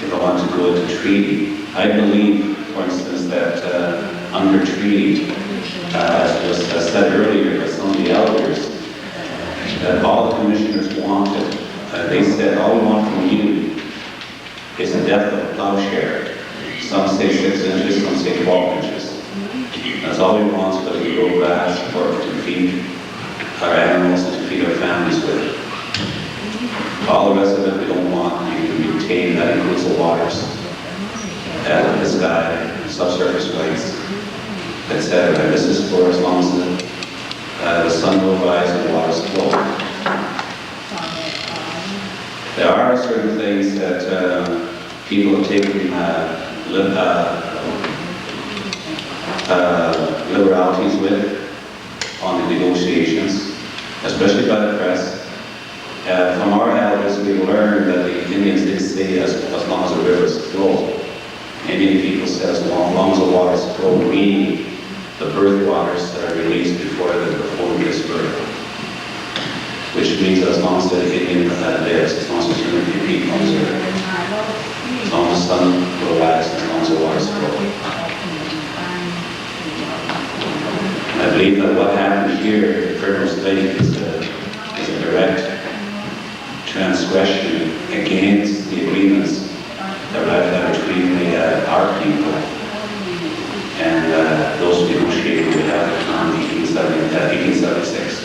if I want to go into treaty. I believe, for instance, that under treaty, as was said earlier by some of the elders, that all the commissioners wanted, they said, all we want from you is the depth of a plowshare. Some say 6 inches, some say 12 inches. That's all we want so that we grow grass to feed our animals and to feed our families with. All the rest of it we don't want. You can retain, that includes the waters, the sky, subsurface rights, etc. And this is for as long as the sun will rise and the waters flow. There are certain things that people have taken liberalities with on the negotiations, especially by the press. From our elders, we learned that the Indians did say as long as the rivers flow. Indian people said as long as the waters flow, meaning the birth waters that are released before the womb gives birth. Which means that as long as the Indian lives, as long as there's going to be people on this earth, as long as the sun will rise, as long as the waters flow. And I believe that what happened here at Colonel's Lake is a direct transgression against the agreements that were out between our people and those negotiated with at the time, 1876.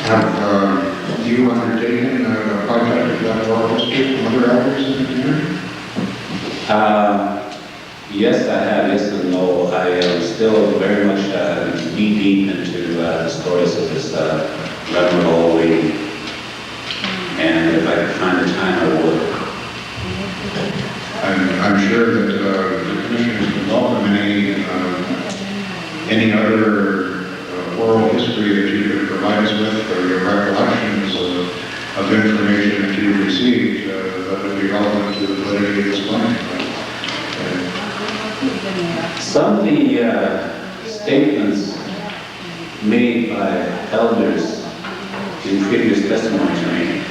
Have you undertaken contact with that oral history from other elders in the community? Yes, I have. Yes and no. I am still very much deep into the stories of this Reverend Old Lady. And if I could find the time, I would. I'm sure that the commission is welcome any other oral history that you could provide us with, or your recollections of information that you received that would be relevant to the validity of this claim. Some of the statements made by elders in previous testimony to me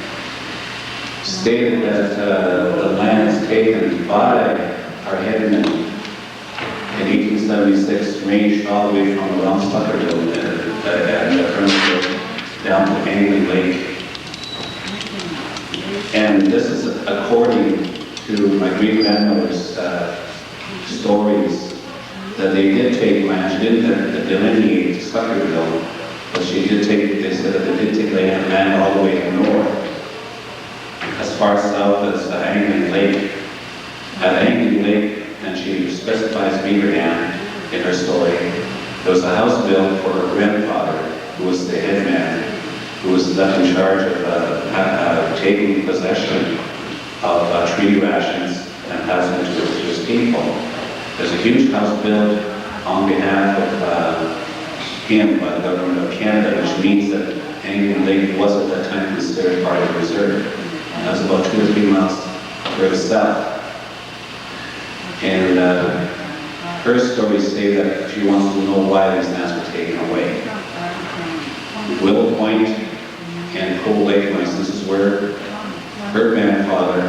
stated that the land is taken by our headmen in 1876, ranged all the way from around Suckerville at Kernsville down to Anglin Lake. And this is according to my great-grandmother's stories, that they did take land. She didn't delineate Suckerville, but they said that they did take land all the way north, as far south as Anglin Lake. At Anglin Lake, and she specifies Beaverham in her story, there was a house built for her grandfather, who was the head man, who was left in charge of taking possession of treaty rations and passing it to his people. There's a huge house built on behalf of him by the government of Canada, which means that Anglin Lake was at that time considered part of the reserve. That was about 2 or 3 miles further south. And her stories say that she wants to know why these lands were taken away. Willow Point and Cold Lake, for instance, is where her grandfather,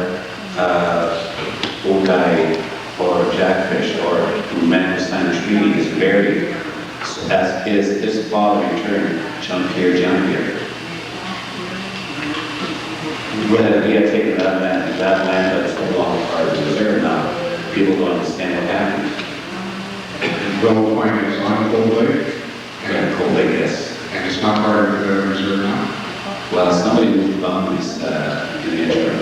who died or jackfish or man-Spanish treaty is buried. So as is his father in turn, Jampier. We had taken that land that's no longer part of the reserve now. People don't understand what happened. Willow Point is on Cold Lake, And Cold Lake, yes. and it's not part of the reserve now. Well, somebody moved boundaries in the interim.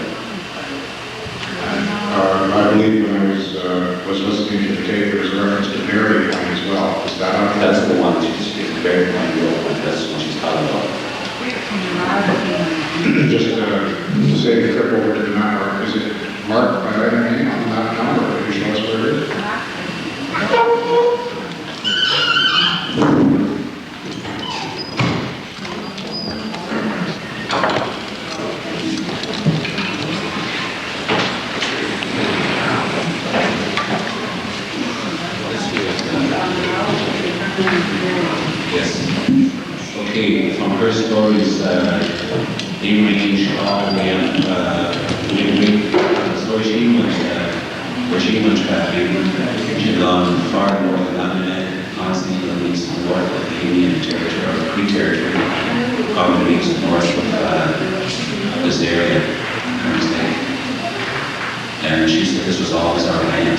I believe when I was listening to the tape, there was a reference to Berry Point as well. Is that on? That's the one that she's very point, that's what she's talking about. Just to say the trip over to the map, or is it marked by item name on the map now, or can you show us where it is? Yes. Okay, from her stories, they range all the way up, the story she went, where she went traveling, she'd gone far north of London, constantly the east and north of the Indian territory, or Cree territory, on the east and north of this area, and she said this was always our land.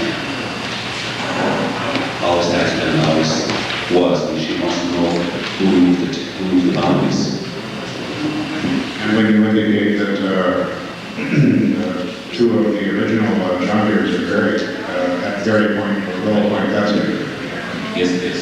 Always has been, always was, and she wants to know who moved the boundaries. And when you indicate that two of the original John Deere's are buried at Berry Point or Willow Point, that's it. Yes, it is.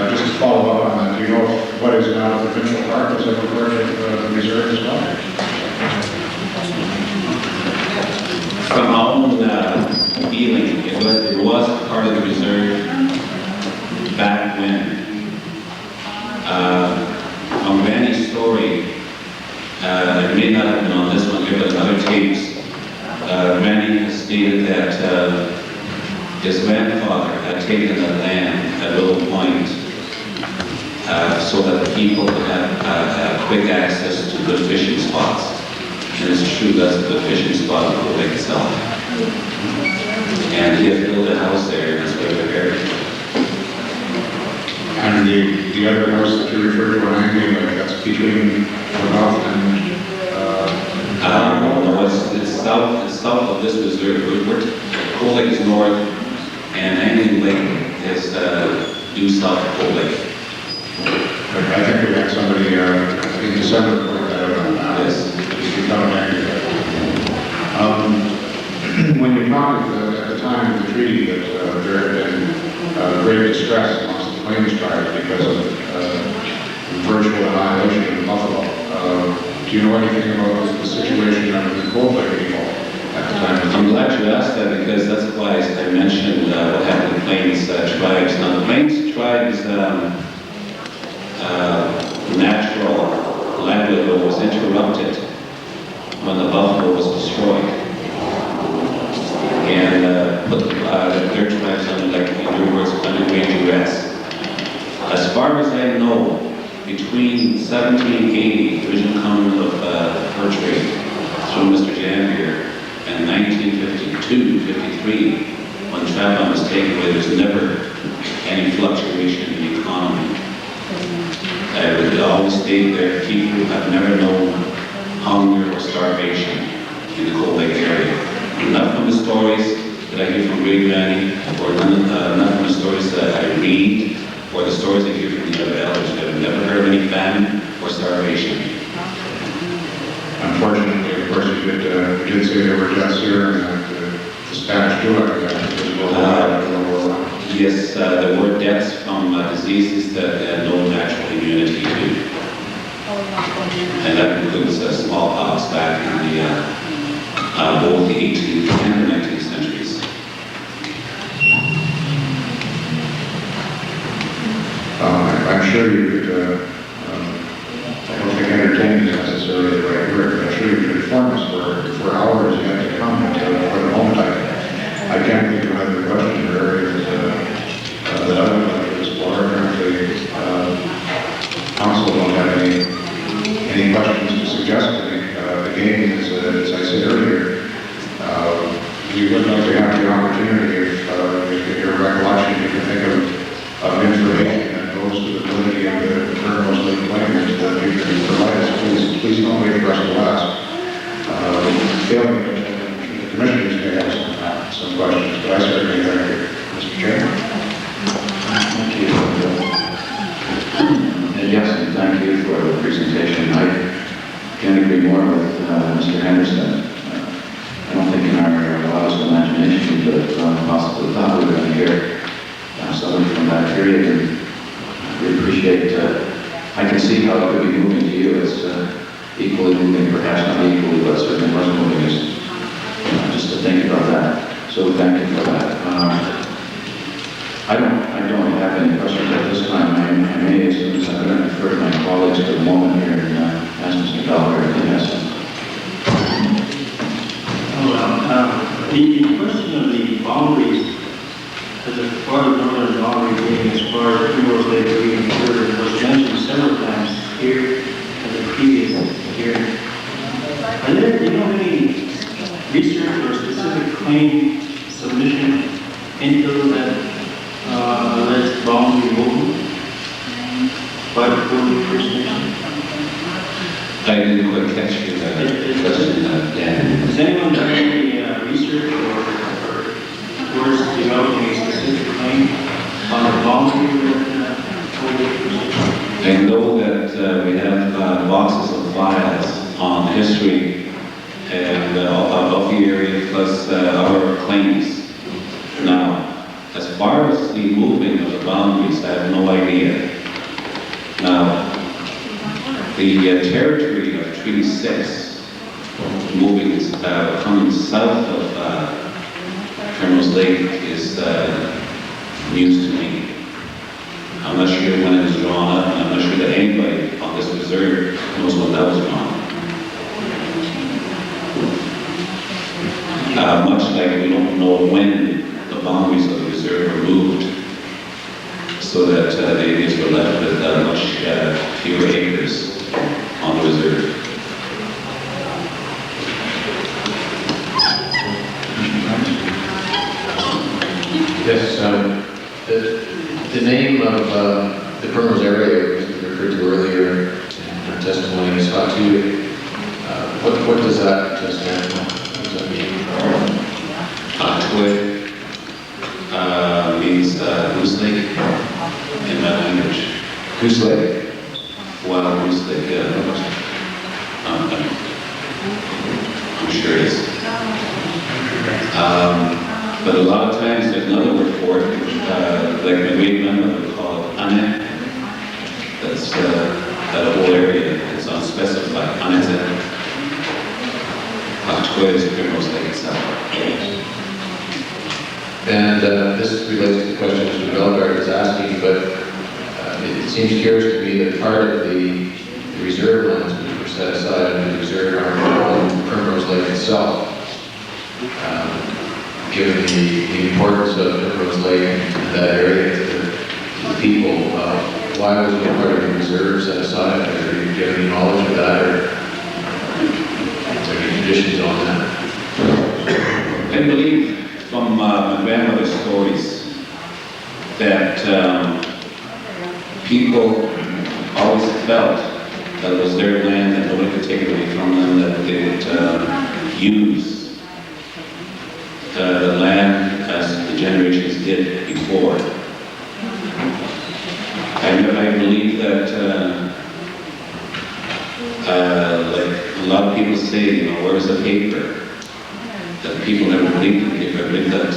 Just to follow up on that, do you know what is now the provincial park? Is that part of the reserve as well? From our own feeling, it was part of the reserve back when. From Randy's story, it may not have been on this one here, but in other tapes, Randy has stated that his grandfather had taken the land at Willow Point so that the people could have quick access to good fishing spots. And it's true, that's a good fishing spot in the lake itself. And he had built a house there, and that's where they're buried. And the other house that you referred to on Angley, like that's between North and No, it's south of this reserve. Cold Lake is north, and Angling Lake is due south of Cold Lake. I think we had somebody in December point that out on that. Yes. When you talked at the time of the treaty that there had been great distress amongst the Plains tribes because of virtual annihilation of buffalo, do you know anything about the situation of the Cold Lake people at the time? I'm glad you asked that because that's why I mentioned what happened to the Plains tribes. Now the Plains tribes' natural livelihood was interrupted when the buffalo was destroyed, and put their tribes under, like in your words, under great duress. As far as I know, between 1780, the original coming of the fur trade through Mr. Jambier, and 1952-53, when Trappon was taken away, there's never any fluctuation in the economy. It always stayed there. People have never known hunger or starvation in the Cold Lake area. Not from the stories that I hear from Great Granny, or not from the stories that I read, or the stories I hear from the other elders. I've never heard of any famine or starvation. Unfortunately, of course, you did say there were deaths here, and that the Spanish too, I guess. Yes, there were deaths from diseases that had no natural immunity to. And that includes smallpox back in both the 18th and the 19th centuries. I'm sure you could, I don't think entertaining is necessarily the right word, but I'm sure you could inform us for hours yet to come for the moment. I can't perhaps not equally, but certainly was moving us just to think about that. So thank you for that. I don't have any questions at this time. I may, as soon as I'm going to refer to my colleagues for a moment here and ask Mr. Gallagher if he has some. The question of the boundaries, as far as northern boundary being as far as Primrose Lake being considered, was mentioned several times here in the previous hearing. Are there, do you know any research or specific claim submission into that alleged boundary movement by the First Nation? I didn't quite catch you that question, Dan. Has anyone done any research or words developing a specific claim on the boundary that I know that we have boxes of files on history and of the area plus our claims. Now, as far as the moving of the boundaries, I have no idea. Now, the territory of Treaty 6 moving coming south of Primrose Lake is news to me. I'm not sure when it was drawn up, and I'm not sure that anybody on this reserve knows when that was drawn up. Much like we don't know when the boundaries of the reserve were moved, so that the Indians were left with much fewer acres on the reserve. Yes, the name of the Primrose area was referred to earlier in our testimony is Fatu. What does that stand for? What does that mean? Fatu means Goose Lake in my language. Goose Lake? Well, Goose Lake, I'm sure it is. But a lot of times there's another word for it, like my great grandmother would call it ane. That's that whole area. It's unspecified. Ane. Fatu is Primrose Lake itself. And this relates to the question Mr. Belgard is asking, but it seems curious to me that part of the reserve lands which were set aside in the reserve are on Primrose Lake itself. Given the importance of Primrose Lake and that area to the people, why was it part of the reserve set aside? Do you have any knowledge of that, or is there any traditions on that? I believe from my grandmother's stories that people always felt that it was their land and nobody could take it away from them, that they would use the land as the generations did before. I believe that, like a lot of people say, where's the paper? That people never believed in paper. I believe that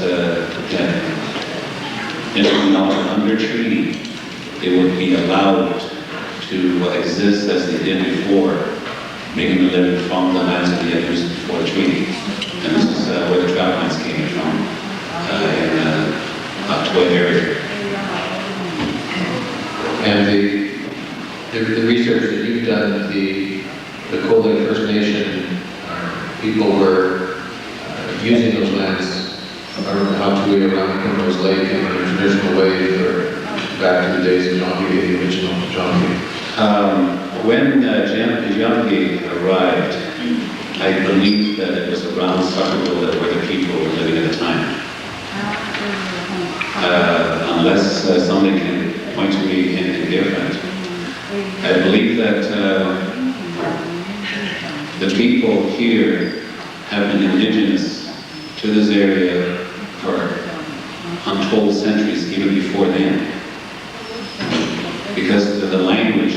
under treaty, they would be allowed to exist as they did before, making a living from the lands that they had used before the treaty. And this is where the trap lines came from, in the Toy area. And the research that you've done, the Cold Lake First Nation people were using those lands around Primrose Lake in a traditional way for back to the days of John Gay, the original John Gay. When Janke arrived, I believe that it was around Sacramento that where the people were living at the time. Unless somebody can point to me anything different. I believe that the people here have been indigenous to this area for untold centuries, even before then. Because the language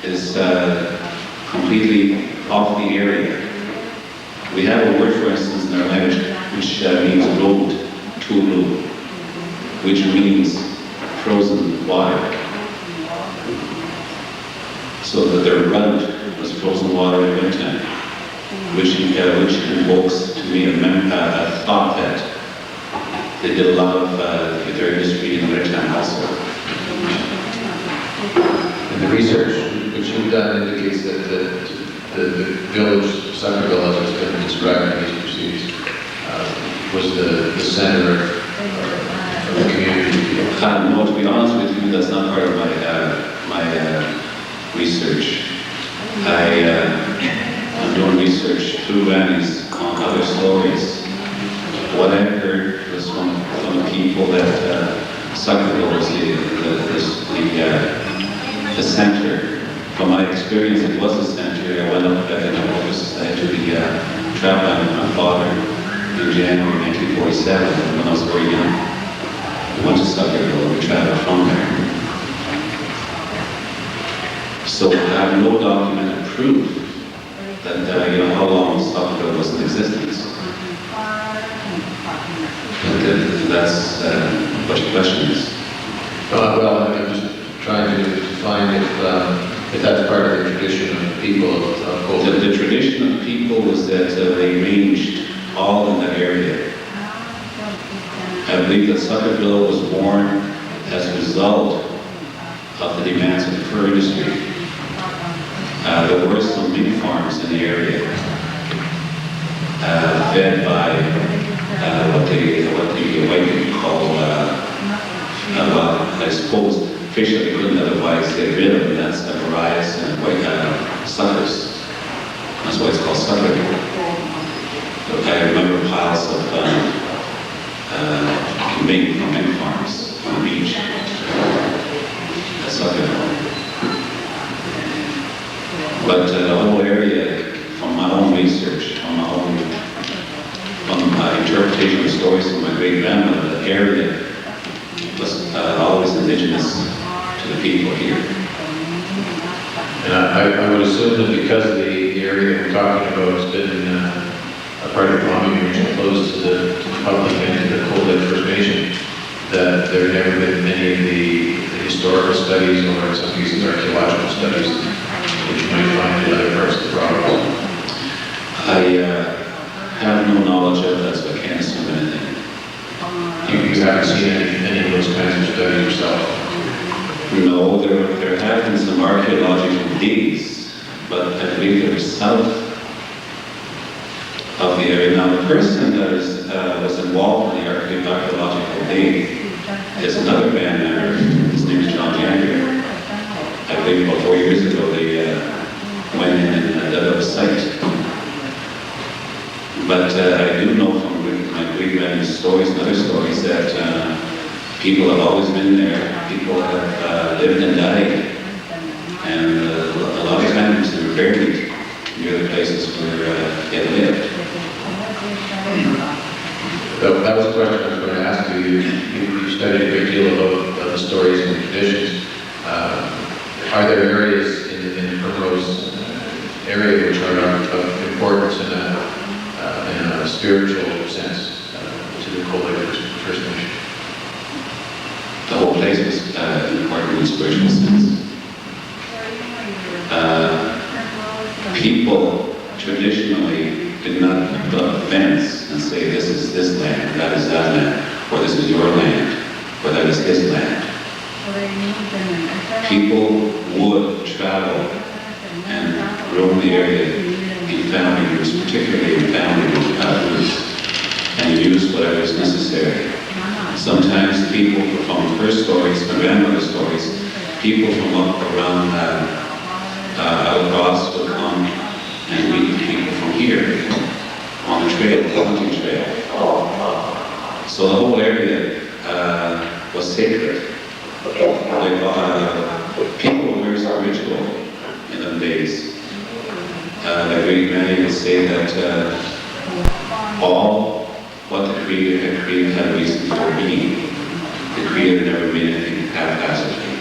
is completely off the area. We have a word, for instance, in our language, which means road, tulu, which means frozen water. So that their road was frozen water in winter. which invokes to me a thought that they did a lot of their industry in their time also. And the research which you've done indicates that the village, Summerville, as it's been described in these proceedings, was the center of the community. No, to be honest with you, that's not part of my research. I'm doing research through Randy's on other stories. What I heard was from the people that Summerville was the center. From my experience, it was the center. I went up back in the office to the trap line with my father in January 1947 when I was very young. We went to Summerville and we traveled from there. So I have no documented proof that how long Summerville was in existence. That's what your question is. Well, I'm just trying to find if that's part of the tradition of people of Cold. The tradition of people was that they ranged all in that area. I believe that Summerville was born as a result of the demands of the fur industry. There were some mink farms in the area, fed by what the white people call, well, I suppose fish that they couldn't otherwise get rid of, and that's varieties and white suckers. That's why it's called sucker. I remember piles of mink from mink farms on the beach. That's sucker. But the whole area, from my own research, from my interpretation of the stories from my great-grandmother, the area was always indigenous to the people here. And I would assume that because the area we're talking about has been a part of the Bombing region closed to the public and to the Cold Lake First Nation, that there have never been any of the historical studies or in some cases archaeological studies that you might find in other parts of the province. I have no knowledge of that, so I can't assume anything. You haven't seen any of those kinds of studies yourself? No, there have been some archaeological digs, but I believe they were south of the area. Now, the person that was involved in the archaeological dig is another band member. His name is John Yanger. I believe about 4 years ago they went in and dug up a site. But I do know from my great-grandmother's stories and other stories that people have always been there. People have lived and died. And a lot of times they were buried near the places where they lived. That was a question I was going to ask you. You studied a great deal of the stories and the traditions. Are there areas in the Primrose area which are of importance in a spiritual sense to the Cold Lake First Nation? The whole place was important in a spiritual sense. People traditionally did not put up a fence and say this is this land, that is that land, or this is your land, or that is his land. People would travel and roam the area in family groups, particularly in family groups, and use whatever is necessary. Sometimes people from her stories, my grandmother's stories, people from up around Outcross would come and meet the people from here on the trail, the hunting trail. So the whole area was sacred. People were very spiritual in those days. My great-granny would say that all what the Creator had created had a reason for being. The Creator never made anything haphazardly.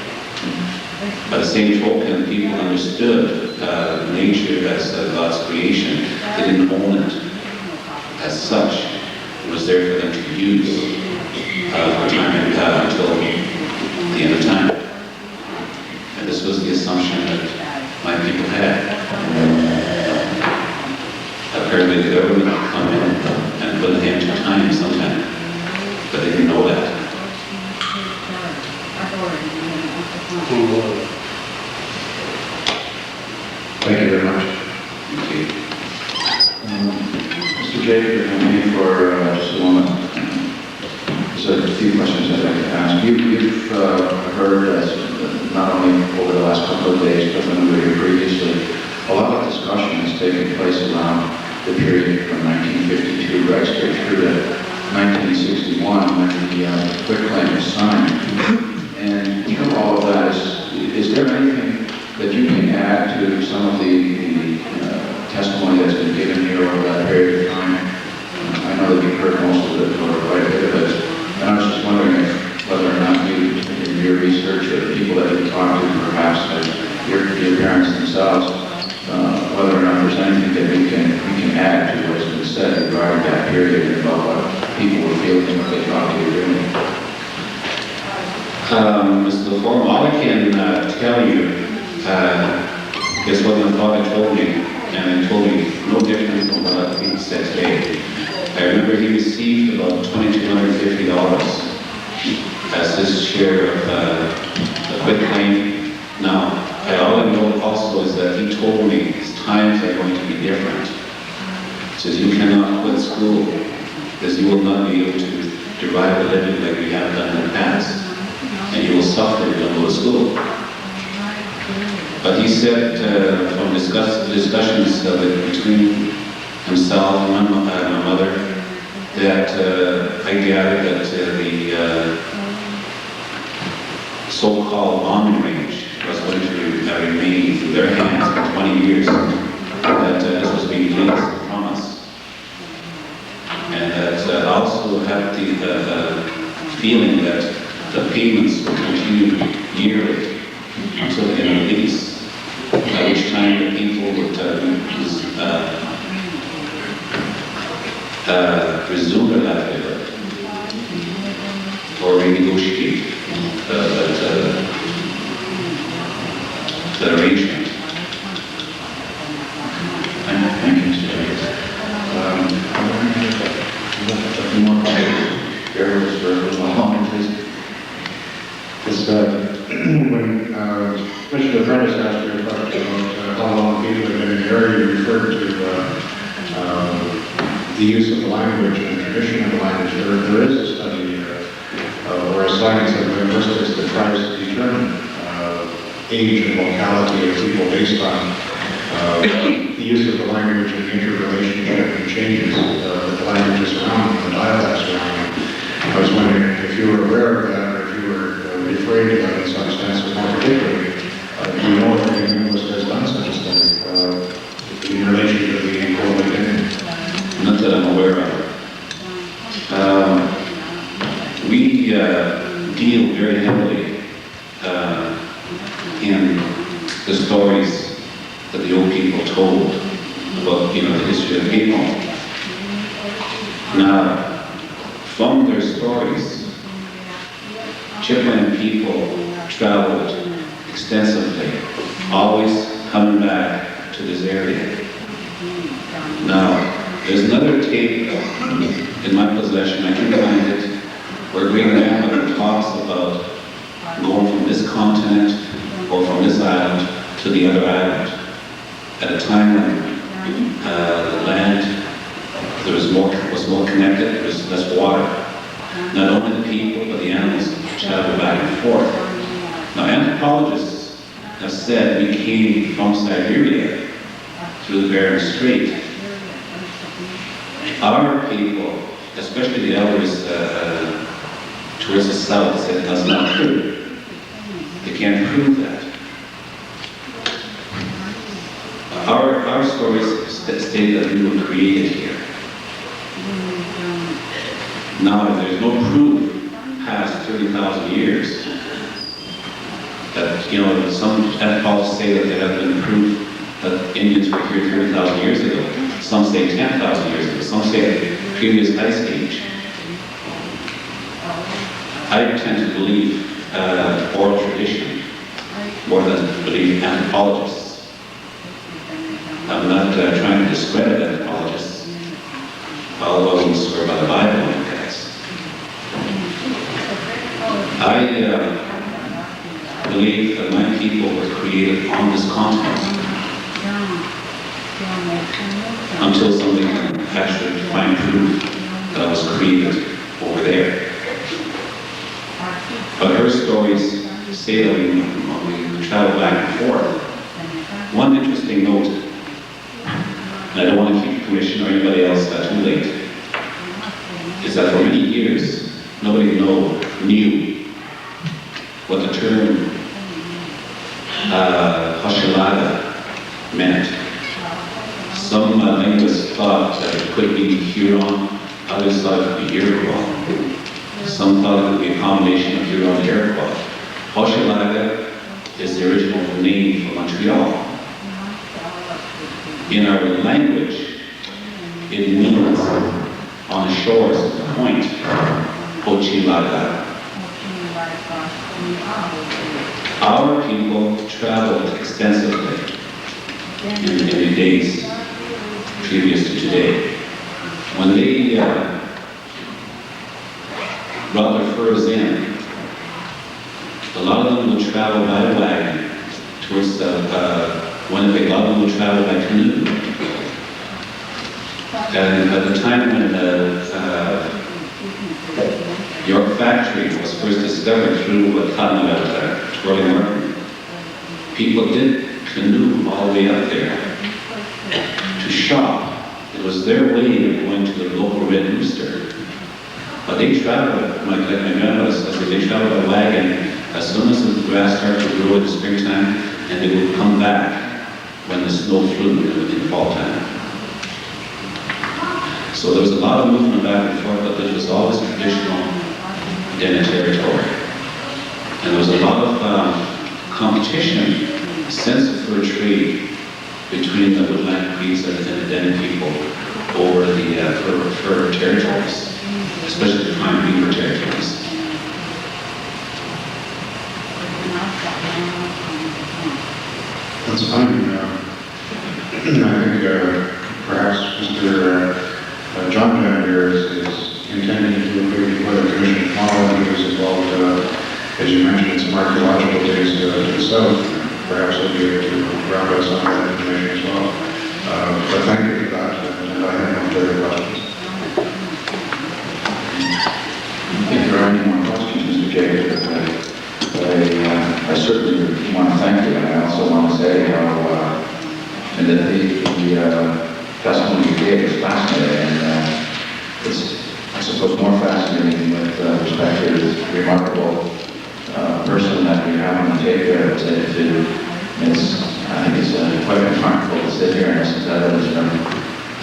By the same token, people understood nature as God's creation. They didn't own it as such. It was there for them to use for time until the end of time. And this was the assumption that my people had. apparently the government would come in and put an end to time sometime, but they didn't know that. Thank you very much. Thank you. Mr. Jacob, if I may, for just a moment, there's a few questions I'd like to ask. You've heard, not only over the last couple of days, but when we were here previously, a lot of discussion has taken place around the period from 1952 right straight through to 1961 when the quitclaim was signed. And through all of that, is there anything that you can add to some of the testimony that's been given here over that period of time? I know that you've heard most of it, or quite a bit of it, and I was just wondering whether or not you, in your research, or the people that you've talked to, perhaps your parents themselves, whether or not there's anything that we can add to what's been said regarding that period and about what people were feeling and what they thought they were doing. Mr. Foreman, all I can tell you is what my father told me, and he told me no different from what other people said today. I remember he received about $2,250 as his share of the quitclaim. Now, all I know also is that he told me his times are going to be different. He says you cannot quit school because you will not be able to derive a living like we have done in the past, and you will suffer if you don't go to school. But he said from discussions between himself and my mother that I gathered that the so-called bombing range was going to remain in their hands for 20 years, that this was being released from us. And that also had the feeling that the payments would continue yearly until the end of the lease, at which time the people would resume their livelihood or renegotiate that arrangement. Thank you, Mr. Davis. A few more questions. Barrels for a little longer, please. When Commissioner Prentice asked you about how long people have been in the area, you referred to the use of the language and the tradition of the language. There is a study or a science of linguistics that tries to determine age and locality of people based on the use of the language and the interrelationship and changes that the languages around and the dialects around them. I was wondering if you were aware of that, or if you were referring to that in some sense, or more particularly, do you know if any linguist has done such a study in relation to the Anglo identity? Not that I'm aware of. We deal very heavily in the stories that the old people told about, the history of the people. Now, from their stories, Chipland people traveled extensively, always coming back to this area. Now, there's another tape in my possession, I can find it, where great grandmother talks about going from this continent or from this island to the other island at a time when the land was more connected, there was less water. Not only the people, but the animals traveled back and forth. Now, anthropologists have said we came from Siberia through the Bering Strait. Our people, especially the elders towards the south, said that's not true. They can't prove that. Our stories state that we were created here. Now, there's no proof past 30,000 years that, some anthropologists say that there have been proof that Indians were here 30,000 years ago. Some say 10,000 years ago. Some say previous ice age. I tend to believe oral tradition more than believe anthropologists. I'm not trying to discredit anthropologists. all those who swear by the Bible in the past. I believe that my people were created on this continent until somebody can actually find proof that I was created over there. But her stories say that we travel back and forth. One interesting note, and I don't want to keep the commission or anybody else too late, is that for many years, nobody knew what the term Hochelaga meant. Some linguists thought that it could be Huron, others thought it could be Iroquois. Some thought it would be a combination of Huron and Iroquois. Hochelaga is the original name for Montreal. In our language, it means on the shores of the point, Hochelaga. Our people traveled extensively in the days previous to today. When they brought their furs in, a lot of them would travel by wagon towards Winnipeg. A lot of them would travel by canoe. And at the time when York Factory was first discovered through a cotton about twirling mercury, people did canoe all the way up there to shop. It was their way of going to the local Red Rooster. But they traveled, like my grandmother says, they traveled by wagon as soon as the grass started to grow in the springtime, and they would come back when the snow flew in the fall time. So there was a lot of movement back and forth, but there was always traditional Dene territory. And there was a lot of competition, sense of fur trade between the woodland Creeks and the Dene people over the fur territories, especially the prime beaver territories. That's fine. I think perhaps Mr. John Penn here is intending to appear before the commission tomorrow, and he was involved, as you mentioned, some archaeological days to the south. Perhaps he'll be able to round us on that information as well. But thank you for that, and I have no further questions. If there are any more questions, Mr. Jacobs, I certainly want to thank you, and I also want to say how that the testimony you gave is fascinating, and it's, I suppose, more fascinating with respect to this remarkable person that we have on the tape here. I think it's quite remarkable to sit here and listen to evidence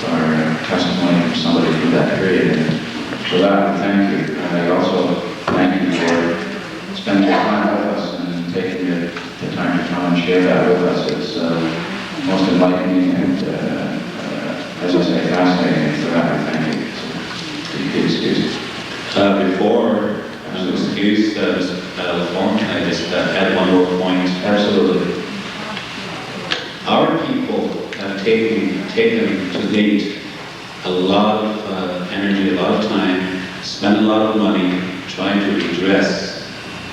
from our testimony from somebody from that period. And for that, thank you. And I also thank you for spending your time with us and taking the time to come and share that with us. It's most enlightening and, as I say, fascinating. For that, thank you. So, you be excused. Before I'm excused, can I just add one more point? Absolutely. Our people have taken to date a lot of energy, a lot of time, spent a lot of money trying to redress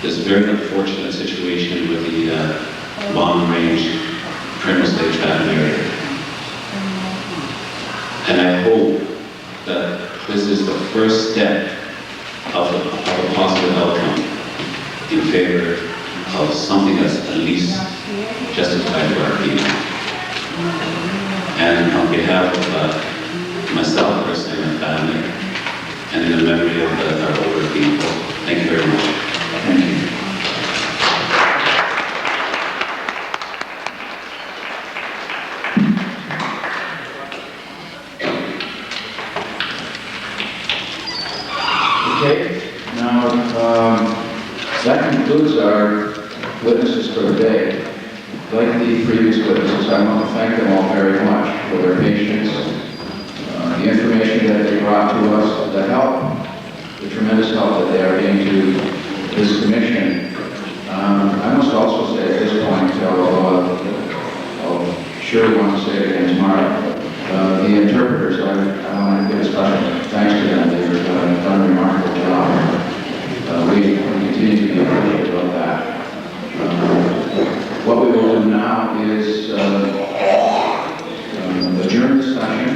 this very unfortunate situation with the long range Primrose Lake Travel area. And I hope that this is the first step of a positive outcome in favor of something that's at least justified for our people. And on behalf of myself personally and my family, and in the memory of our older people, thank you very much. Thank you. Okay, now that concludes our witnesses for the day. Like the previous witnesses, I want to thank them all very much for their patience, the information that they brought to us, the help, the tremendous help that they are giving to this commission. I must also say at this point, although I'll surely want to say it again tomorrow, the interpreters, I want to give a special appreciate about that. What we will do now is adjourn discussion.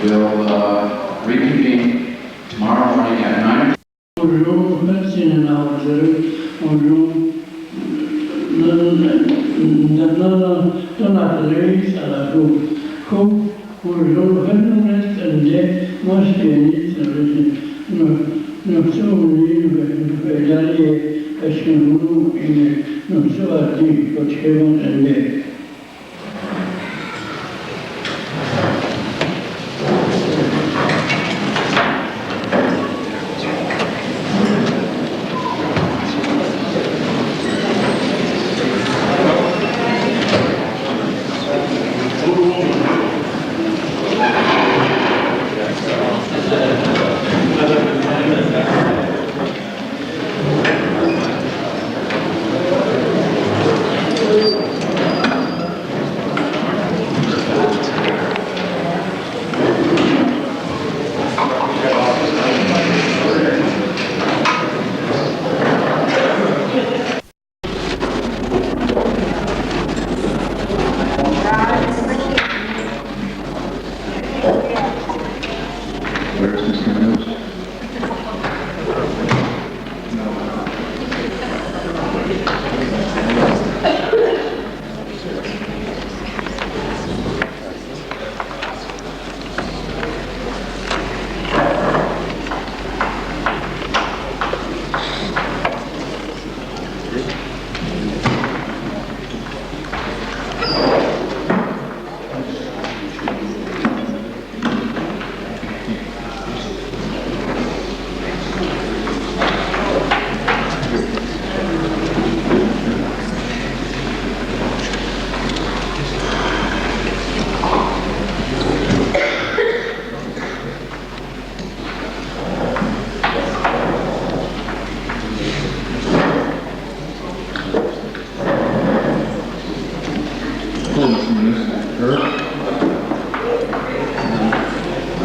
We'll reconvene tomorrow morning at 9. Bonjour, merci de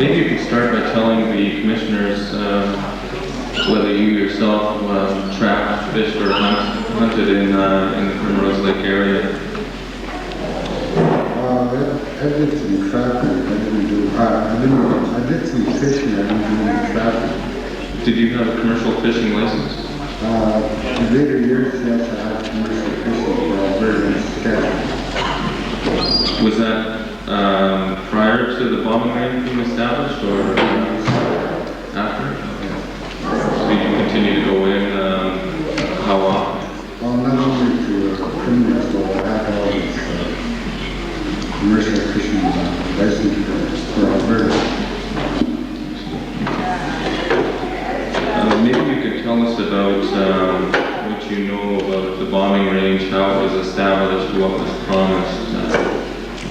Maybe you could start by telling the commissioners whether you yourself trapped, fished, or hunted in the Primrose Lake area. I did some trapping. I did some fishing. I didn't do any trapping. Did you have a commercial fishing license? In later years, yes, I had commercial fishing, but I was very sketchy. Was that prior to the bombing range being established, or after? So did you continue to go in? How often? Well, not only to criminals, but I had all this commercial fishing license for Alberta. Maybe you could tell us about what you know about the bombing range, how it was established, what was promised,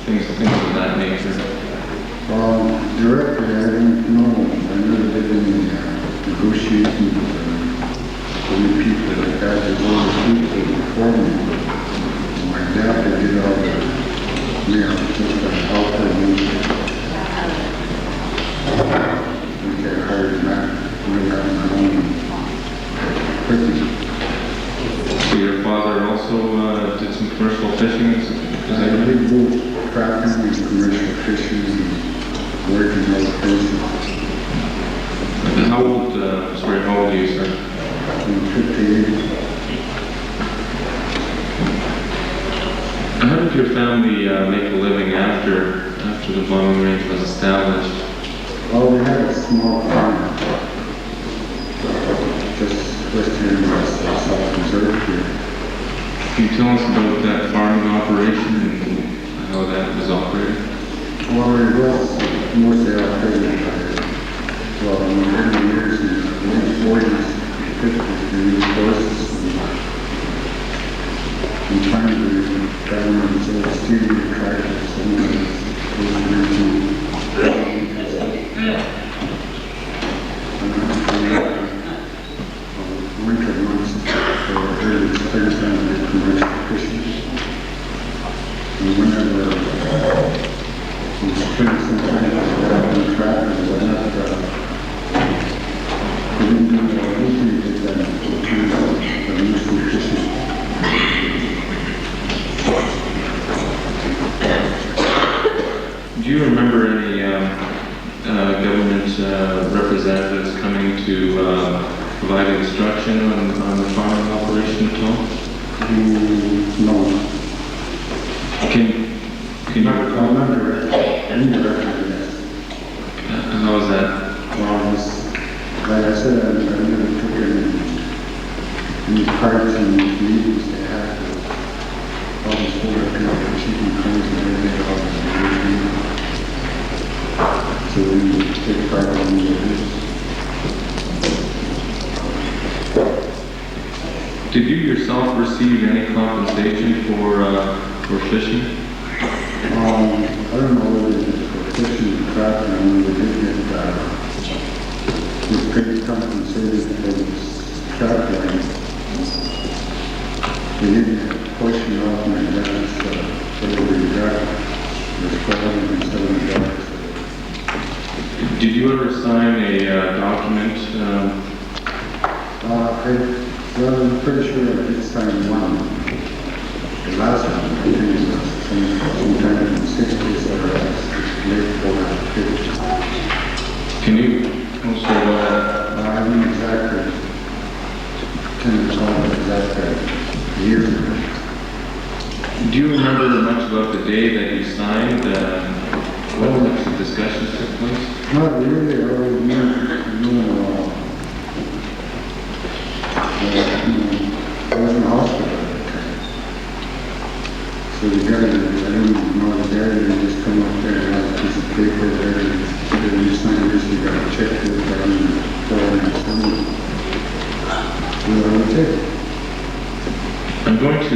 things of that nature. Directly, I didn't know. I never did any negotiations with any people like that. There's all the people before me. My dad did all the, just the help and I hired Matt. We had my own equipment. So your father also did some commercial fishing? I did both trapping and commercial fishing and working other places. How old are you, sir? I'm 58. How did your family make a living after the bombing range was established? Well, we had a small farm. Just here in self-preserved here. Can you tell us about that farming operation and how that was operated? Well, it was mostly operated by, in the early years, in the late 40s, 50s, we used horses. And finally, the government was all steering tractors, and winter months for early springtime with commercial fishing. And whenever we spent some time with tractors, we didn't do anything with them. to provide instruction on the farming operation at all? No. Can you recall? How was that? Well, like I said, I never took any parts in these meetings they had. All this older people, chicken cones and everything, all this. So we would take part in the meetings. Did you yourself receive any compensation for fishing? I don't know whether it's for fishing or trapping. I mean, we did get we paid compensated for this trap line. We didn't have a portion off my dad's, whatever we got, was $470. Did you ever sign a document? I'm pretty sure I did sign one. The last one, I think it was sometime in the 60s or late 40s. Can you, oh, sorry, go ahead. I mean exactly, can't recall the exact year. Do you remember much about the day that you signed? What types of discussions took place? Not really, I was in the hospital at the time. So I didn't know the dad, they just come up there and have a piece of paper there, and you sign this, you got to check this, and $470. I'm going to,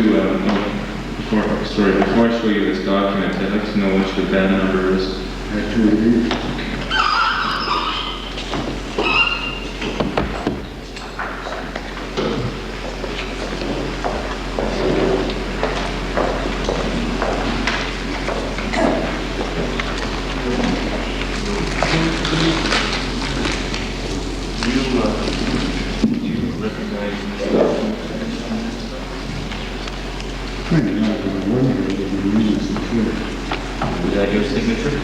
before I show you this document, I'd like to know which the band number is. Actually, Is that your signature?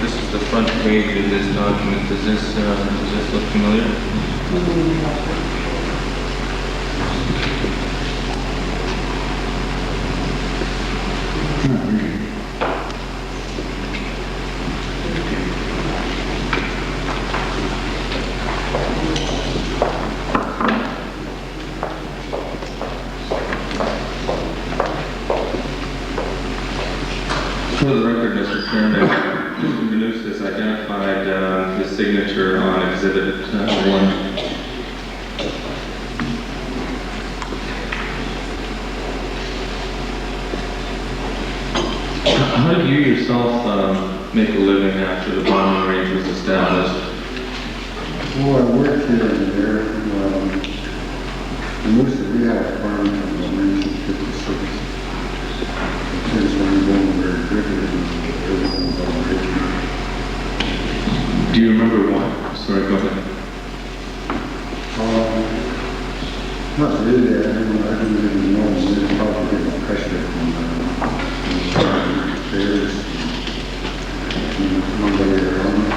This is the front page of this document. Does this look familiar? For the record, Mr. Chairman, Mr. Manous has identified his signature on Exhibit 1. How did you yourself make a living after the bombing range was established? Well, I worked here and there. Most of we had a farm from 1956. Since when we were very good and Do you remember what? Sorry, go ahead. Not really. I didn't really know. We were probably getting pressure from players one way or another.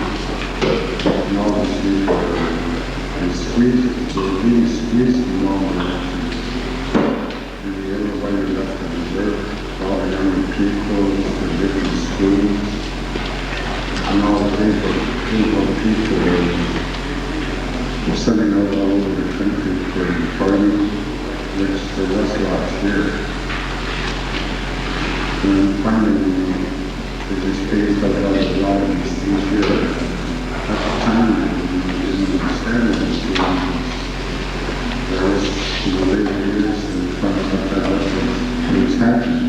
And obviously, they really squeezed the long direction. Really, everybody left the reserve. All the young people, the different schools, and all the people were sending out all over the country for employment, which there was last year. And finally, they just phased out a lot of these things here. At the time, we didn't understand it. There was, later years, and found out that it was happening.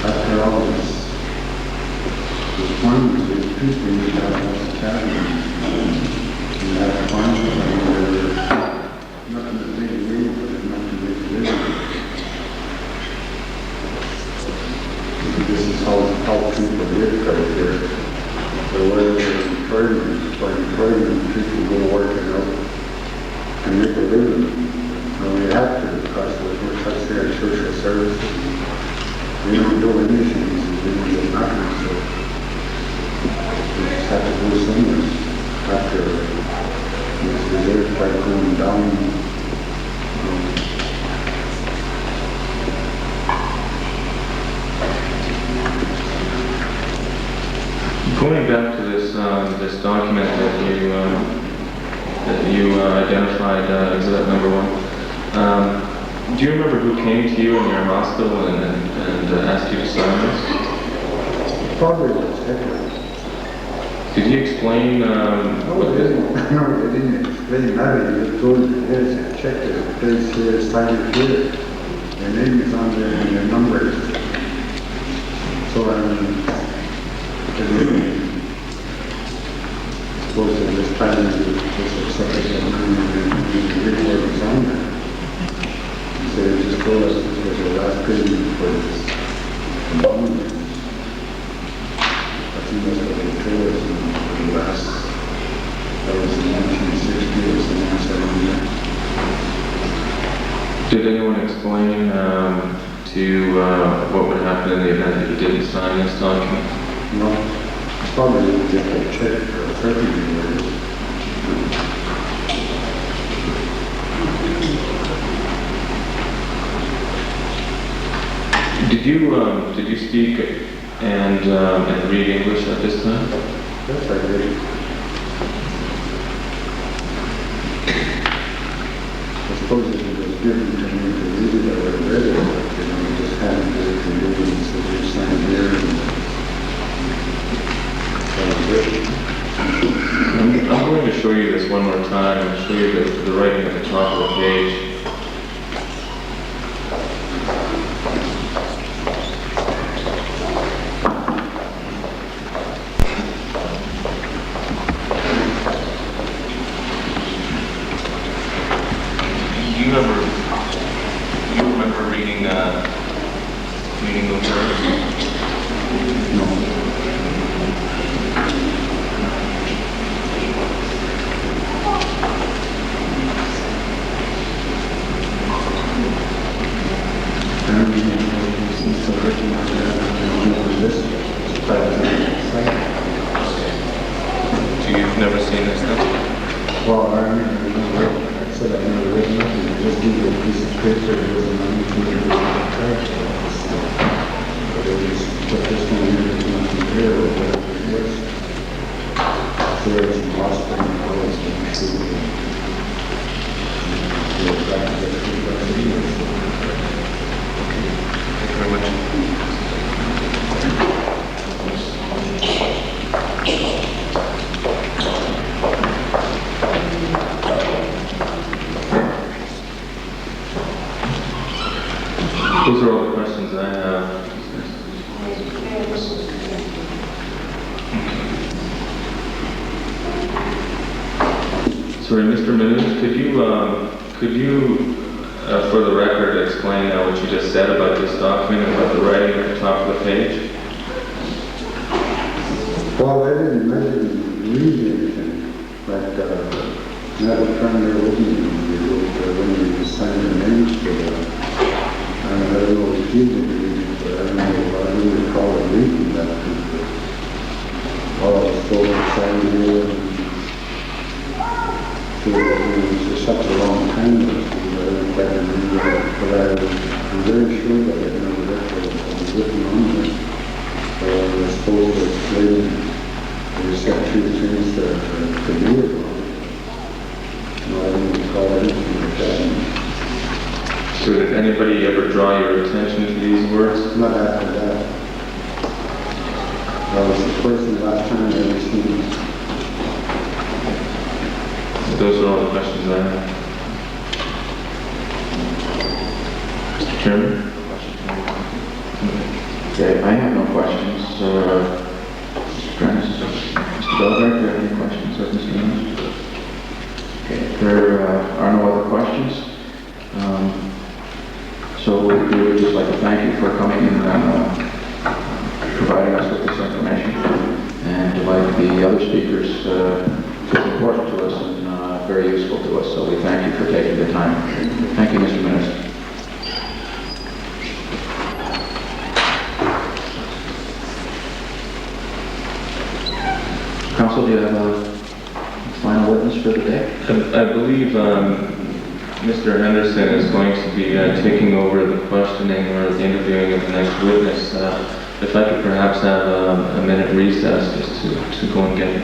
After all this fun, the people you have to carry, you have to find something nothing to make a leave, but nothing to make a living. This is how people live right here. The way they're employment, by employment, people go working out. and make a living. And we have to because we're touch their social services. We don't do anything, so we don't get nothing, so we just have to do something after this reserve start going down. Going back to this this document that you identified, exhibit number 1. Do you remember who came to you in your hospital and asked you to sign this? Probably was Hitler. Did he explain? No, it didn't. No, it didn't explain that. He just told me, here's a check, this here, sign it here. Their name is on there and their numbers. So supposed to this time this accepted and report was on there. He said, he just told us this was the last payment for this component. I think that's what they told us in the last, that was in 1960 or something, 1970. Did anyone explain to what would happen in the event that you didn't sign this document? No. Probably just a check for a certain Did you speak and read English at this time? Yes, I did. I suppose if it was given to me to read it, I would have read it, but just hadn't read it and read it, so we signed here. I'm going to show you this one more time. I'll show you the writing at the top of the page. You remember reading those words? No. So you've never seen this then? Well, I remember, I said I never read nothing, I just gave you a piece of paper, it was a money to me, but it was, put this one in, there's nothing here, or whatever it was. So there was some hospital, and all this, and I'm sure we'll back to the Thank you very much. Those are all the questions I have. Sorry, Mr. Manoon, could you, for the record, explain what you just said about this document and about the writing at the top of the page? Well, I didn't really read anything, but that was trying to when we signed the names for that. I don't know if he did read it, but I don't know if I really recall reading that. All I was told to sign here, and it was such a long time ago, I didn't quite remember, but I'm very sure that I never read what was written on there. I was supposed to explain the section things that could be about it. No, I didn't recall anything like that. So did anybody ever draw your attention to these words? Not after that. That was the first and last time I ever seen it. Those are all the questions I have. Mr. Chairman? Okay, I have no questions. Mr. Prentice, Mr. Belgrade, do you have any questions of Mr. Miller? Okay, if there are no other questions, so we would just like to thank you for coming and providing us with this information. And like the other speakers, it's important to us and very very useful to us, so we thank you for taking the time. Thank you, Mr. Minister. Council, do you have a final witness for the day? I believe Mr. Henderson is going to be taking over the questioning or the interviewing of the next witness. If I could perhaps have a minute recess just to go and get it.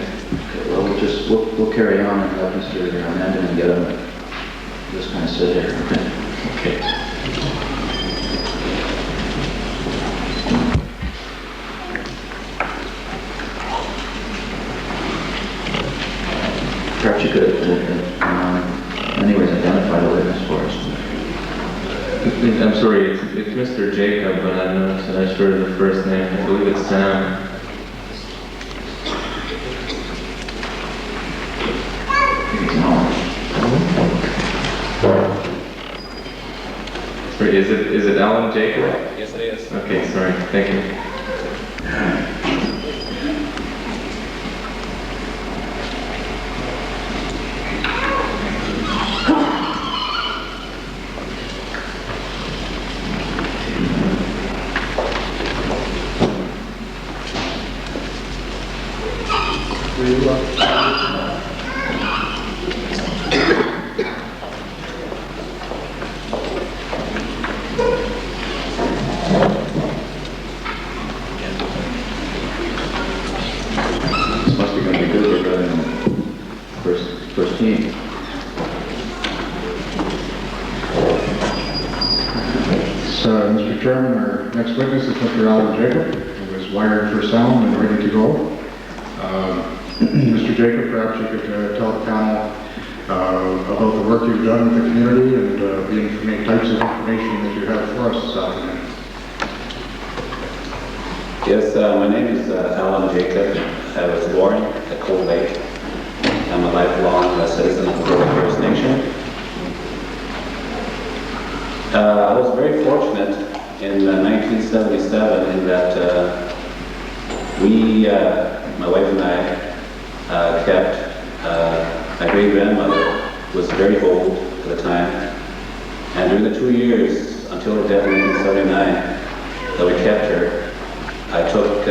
Okay, well, we'll carry on and let Mr. Mandan get him. Just kind of sit here, okay? Okay. Perhaps you could, anyways, identify the witness for us. I'm sorry, it's Mr. Jacob, but I'm not sure of the first name. I believe it's Sam. Sorry, is it Alan Jacob? Yes, it is. Okay, sorry. Thank you. This must be going to be good. We're running first team. So, Mr. Chairman, our next witness is Mr. Alan Jacob, who is wired for sound and ready to go. Mr. Jacob, perhaps you could tell the panel about the work you've done with the community and the types of information that you have for us this afternoon. Yes, my name is Alan Jacob. I was born at Cold Lake. I'm a lifelong citizen of the Cold Lake First Nation. I was very fortunate in 1977 in that we, my wife and I, kept my great-grandmother, who was very old at the time, and during the 2 years until her death in 1979 that we kept her, I took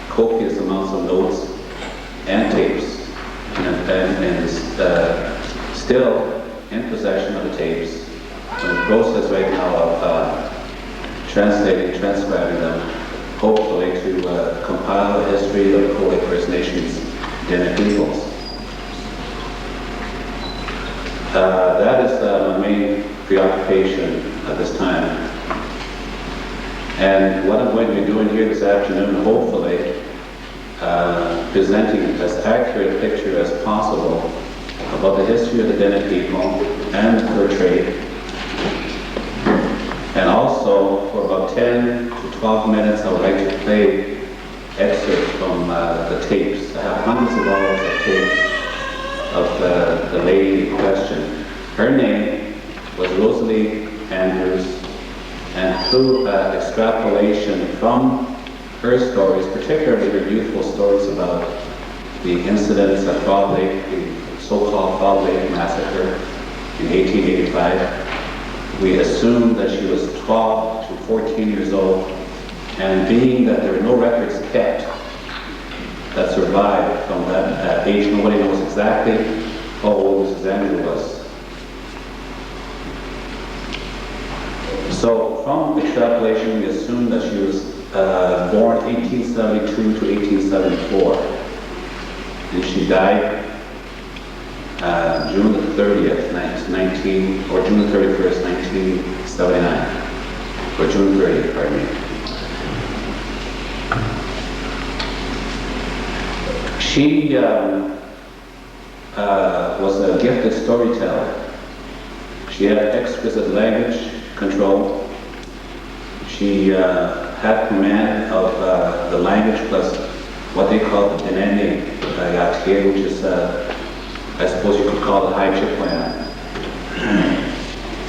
copious amounts of notes and tapes, and still in possession of the tapes. I'm in the process right now of translating, transcribing them, hopefully to compile the history of the Cold Lake First Nations Indigenous peoples. That is my main preoccupation at this time. And what I'm going to be doing here this afternoon, hopefully, presenting as accurate a picture as possible about the history of the Dene people and the fur trade. And also, for about 10 to 12 minutes, I would like to play excerpts from the tapes. I have hundreds of hours of tapes of the lady in question. Her name was Rosalie Andrews, and through extrapolation from her stories, particularly her youthful stories about the incidents at Frog Lake, the so-called Frog Lake Massacre in 1885, we assumed that she was 12 to 14 years old, and being that there are no records kept that survived from that age, nobody knows exactly how old Mrs. Andrews was. So from extrapolation, we assumed that she was born 1872 to 1874, and she died June the 30th, June the 31st, 1979, or June 30th, pardon me. She was a gifted storyteller. She had exquisite language control. She had command of the language plus what they call the Dene Yatke, which is I suppose you could call it high Chippewa.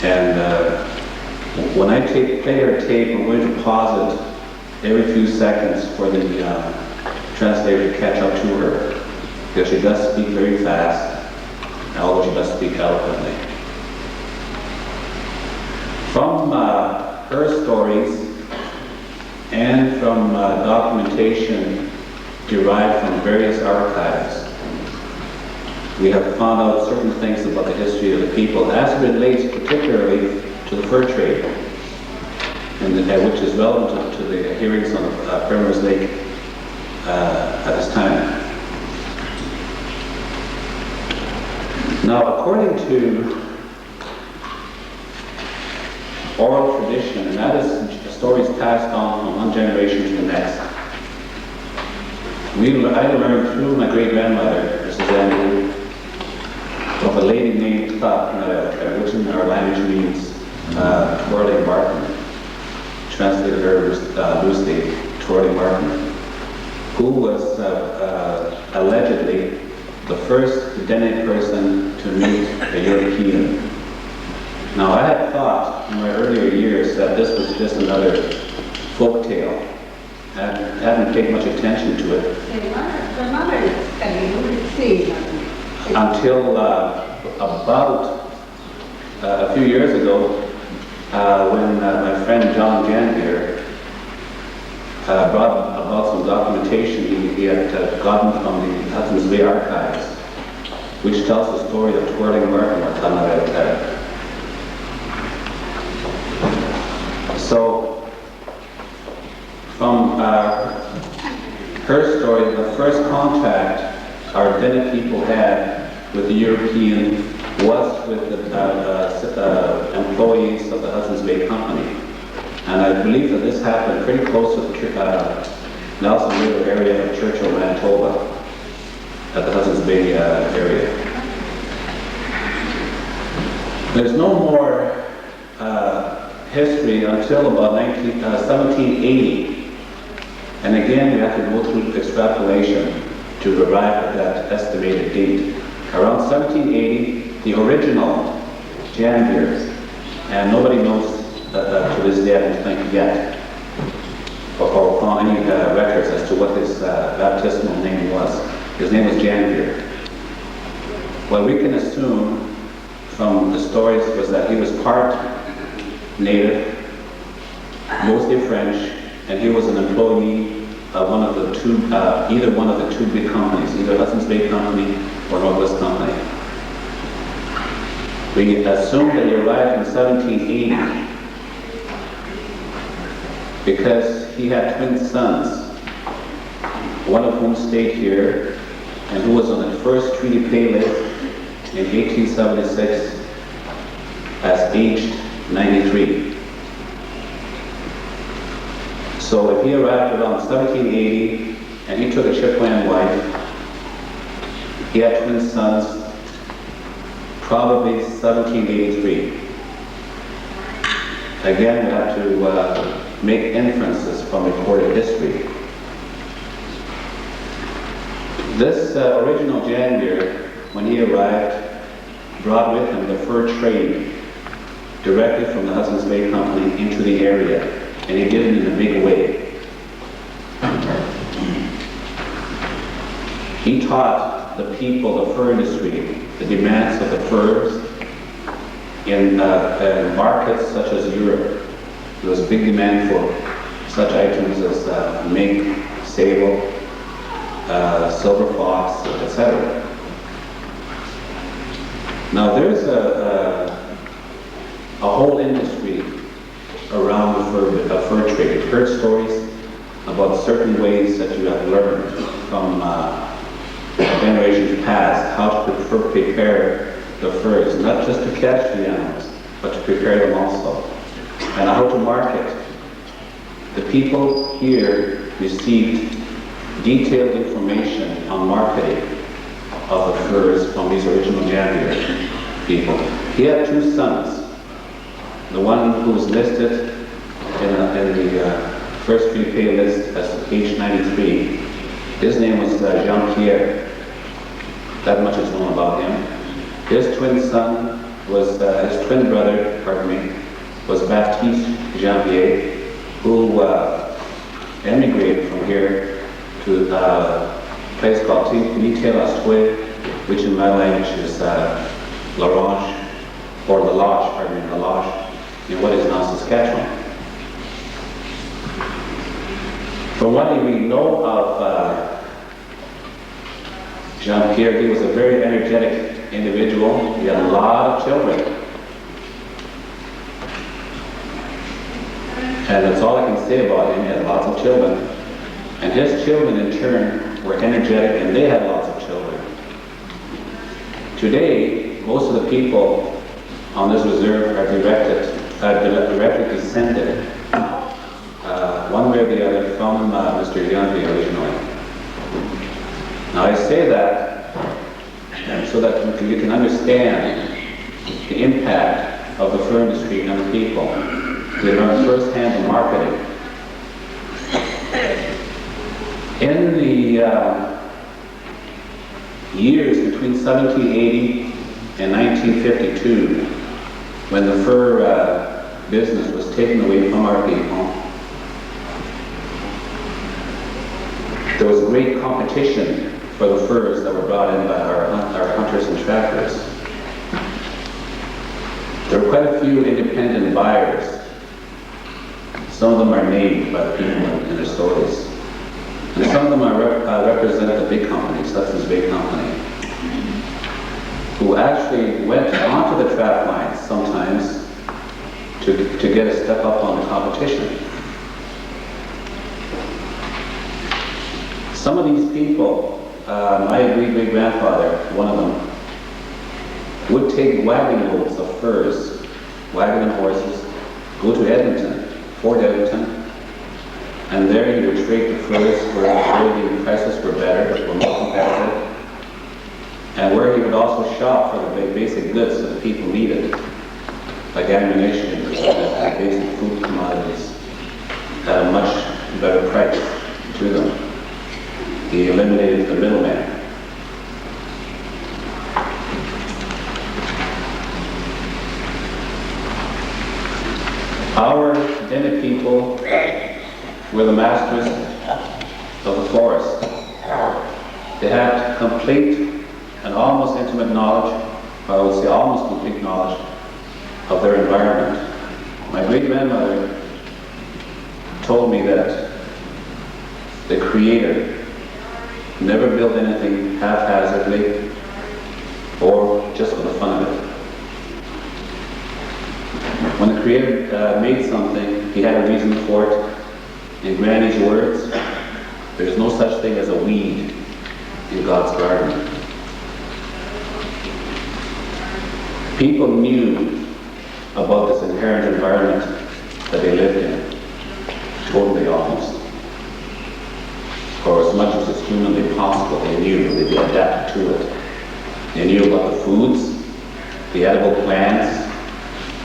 And when I play her tape, I'm going to pause it every few seconds for the translator to catch up to her, because she does speak very fast. although she does speak eloquently. From her stories and from documentation derived from various archives, we have found out certain things about the history of the people as it relates particularly to the fur trade, which is relevant to the hearings on Primrose Lake at this time. Now, according to oral tradition, and that is stories passed on from one generation to the next, I learned through my great-grandmother, Mrs. Andrew, of a lady named Tut, which in our language means twirling Martin. Translated her loosely, twirling Martin, who was allegedly the first Dene person to meet a European. Now, I had thought in my earlier years that this was just another folk tale. I hadn't paid much attention to it until about a few years ago when my friend John Janvier brought about some documentation he had gotten from the Hudson's Bay archives, which tells the story of twirling Martin or Tanarete. So, from her story, the first contact our Dene people had with the European was with the employees of the Hudson's Bay Company. And I believe that this happened pretty close to the Nelson River area of Churchill, Manitoba, at the Hudson's Bay area. There's no more history until about 1780. And again, we have to go through extrapolation to arrive at that estimated date. Around 1780, the original Janviers, and nobody knows to this day, I don't think yet, or found any records as to what his baptismal name was. His name was Janvier. What we can assume from the stories was that he was part native, mostly French, and he was an employee of one of the two, either one of the two big companies, either Hudson's Bay Company or Northwest Company. We assume that he arrived in 1780 because he had twin sons, one of whom stayed here and who was on the first treaty pay list in 1876 as aged 93. So if he arrived around 1780 and he took a Chippewan wife, he had twin sons, probably 1783. Again, we have to make inferences from recorded history. This original Janvier, when he arrived, brought with him the fur trade directly from the Hudson's Bay Company into the area, and he did it in a big way. He taught the people, the fur industry, the demands of the furs in markets such as Europe. There was a big demand for such items as mink, sable, silver fox, etc. Now there's a whole industry around the fur trade. You've heard stories about certain ways that you have learned from generations past how to prepare the furs, not just to catch the animals, but to prepare them also, and how to market. The people here received detailed information on marketing of the furs from these original Janvier people. He had two sons. The one who was listed in the first treaty pay list as age 93, his name was Jean-Pierre. That much is known about him. His twin son was, his twin brother, was Baptiste Janvier, who emigrated from here to a place called Nité-Lastoué which in my language is La Roche, or La Loche, pardon me, La Loche, in what is now Saskatchewan. From what we know of Jean-Pierre, he was a very energetic individual. He had a lot of children. And that's all I can say about him. He had lots of children. And his children, in turn, were energetic, and they had lots of children. Today, most of the people on this reserve are directly descended, one way or the other, from Mr. Yonvi originally. Now I say that so that you can understand the impact of the fur industry on the people. They learn firsthand the marketing. In the years between 1780 and 1952, when the fur business was taken away from our people, there was great competition for the furs that were brought in by our hunters and trappers. There were quite a few independent buyers. Some of them are named by the people in their stories. And some of them represent the big companies, such as Big Company, who actually went onto the trap lines sometimes to get a step up on the competition. Some of these people, my great-great-grandfather, one of them, would take wagon loads of furs, wagon and horses, go to Edmonton, Fort Edmonton, and there he would trade the furs where the prices were better, were more competitive, and where he would also shop for the basic goods that the people needed, like ammunition and basic food commodities, at a much better price to them. He eliminated the middleman. Our Dene people were the masters of the forest. They had complete and almost intimate knowledge, or I would say almost complete knowledge, of their environment. My great-grandmother told me that the Creator never built anything haphazardly or just for the fun of it. When the Creator made something, he had a reason for it. In Granny's words, there's no such thing as a weed in God's garden. People knew about this inherent environment that they lived in, totally almost. Or as much as it's humanly possible, they knew, they'd be adapted to it. They knew about the foods, the edible plants,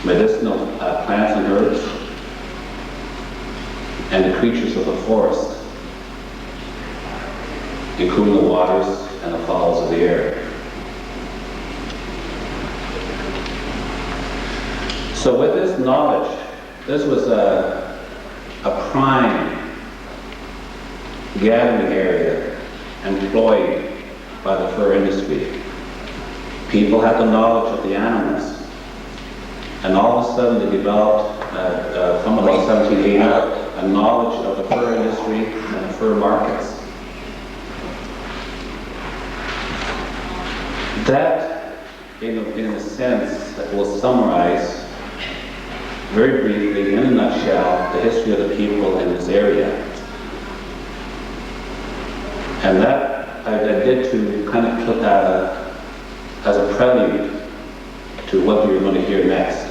medicinal plants and herbs, and the creatures of the forest, including the waters and the fowls of the air. So with this knowledge, this was a prime gathering area employed by the fur industry. People had the knowledge of the animals, and all of a sudden they developed, from about 1780, a knowledge of the fur industry and the fur markets. That, in a sense, that will summarize very briefly, in a nutshell, the history of the people in this area. And that I did to kind of put that as a prelude to what we're going to hear next.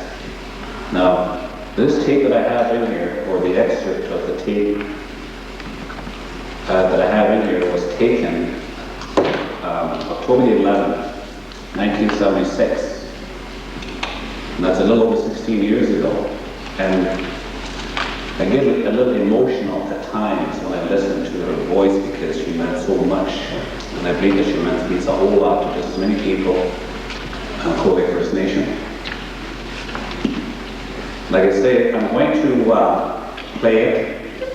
Now, this tape that I have in here, or the excerpt of the tape that I have in here, was taken October the 11th, 1976. And that's a little over 16 years ago. And I get a little emotional at times when I listen to her voice, because she meant so much. And I believe that she means a whole lot to just as many people on Kobe First Nation. Like I say, I'm going to play it.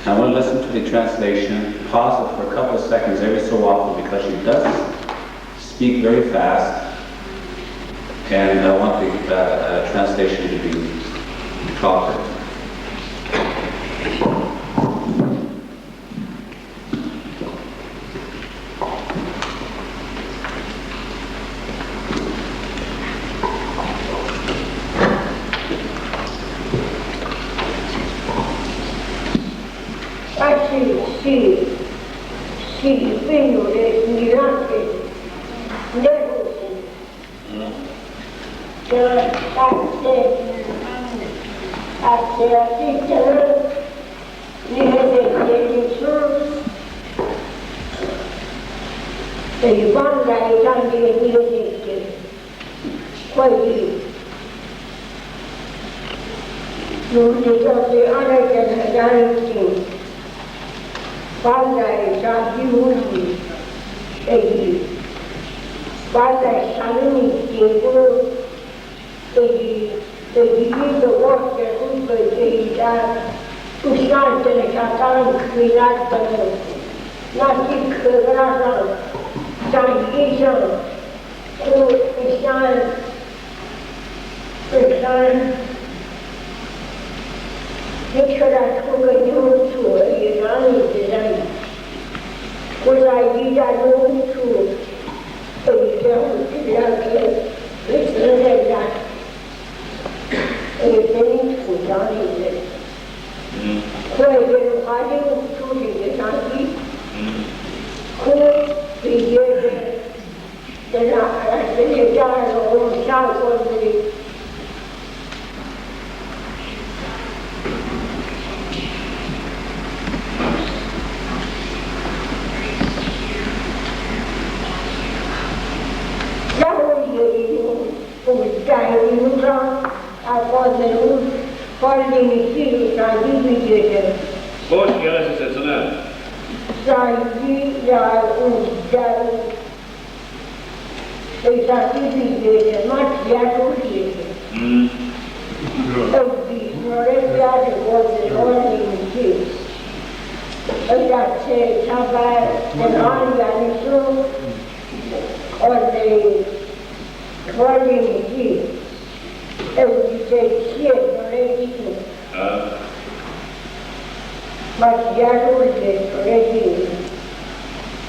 I want to listen to the translation, pause it for a couple of seconds every so often, because she does speak very fast, and I want the translation to be proper. Si l'impegno del mirante nervoso e banda ai tanti che mi vedete, poi non ti trovi anche da anni, banda ai tanti uomini e banda ai saloni e di vedo volte comunque che da costante le catane inclinate, la tic Chiesa piccola come giusto e grande cosa gli dà giusto e diciamo che sorella e benissimo Daniele poi devo fare un studio di tanti come richiede della segretaria o un salvo di poi l'iniziativa tra i vigili. Poi che era sensazionale. Sai, dei tanti vigili, ma ci ha così. E non è piace cose, non l'iniziativa. E se sapeva che non ha nessuno, o dei l'iniziativa. E dice sì, non è di tu. Ma ti ha detto, non è di tu.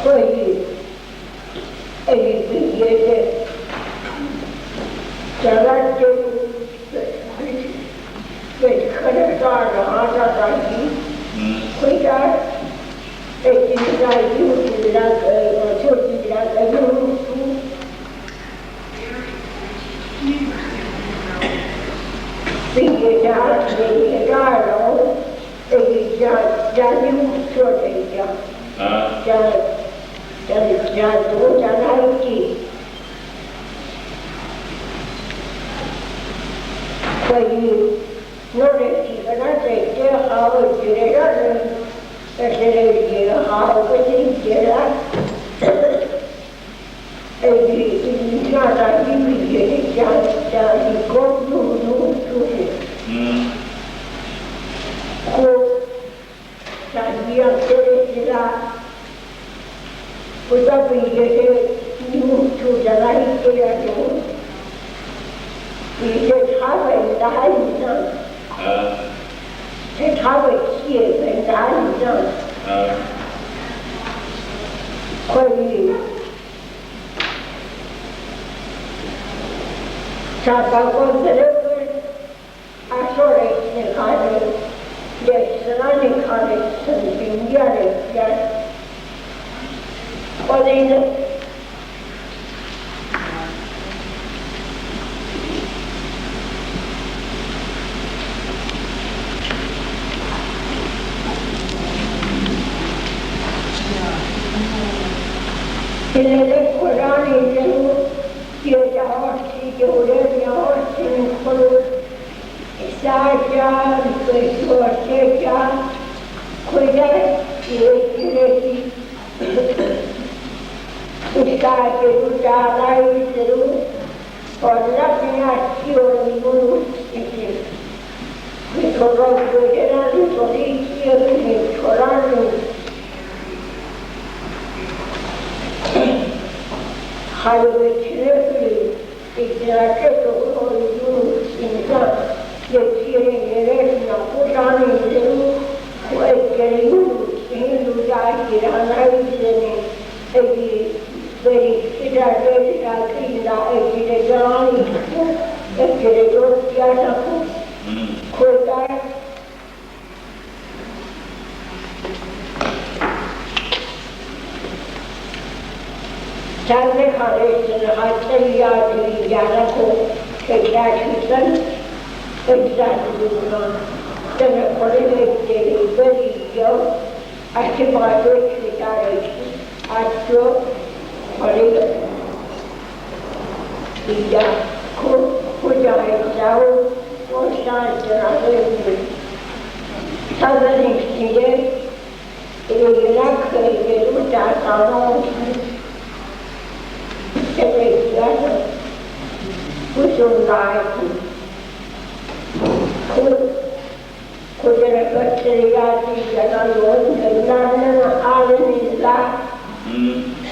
Poi, e gli chiede, sarà che connetare alla dai, cuidare, e ti dai giù, ti dai giù, perché già e già di un sorteggio, già qui. Poi non è che non c'è che oggi e se ne dirà così dirà e di già di già di conto Sabia che cosa vedere molto dalla interazione e se trave l'anima se trave chiede l'anima poi sapere a sorelle care le strane care sunt inviare poi le corane io già oggi che volevo oggi in quello Saja, Soseja, cuidar e está perguntar e ser pode lá ter ação no me coloco gerando polícia, me chorando Hallelujah, exactly what you do in the hearing na putani leu o querido hindu da kirana idene e very cidade da kinda e de grani e querido ya ta coita Charlie Harris and I tell you, Yanako, exactly. Exactly. Then according to very young, I keep my work with I drove for it. Could I down one side and other something needed. It was not crazy to that alone. Every other was on life. Could have got the that I was the London Island is that,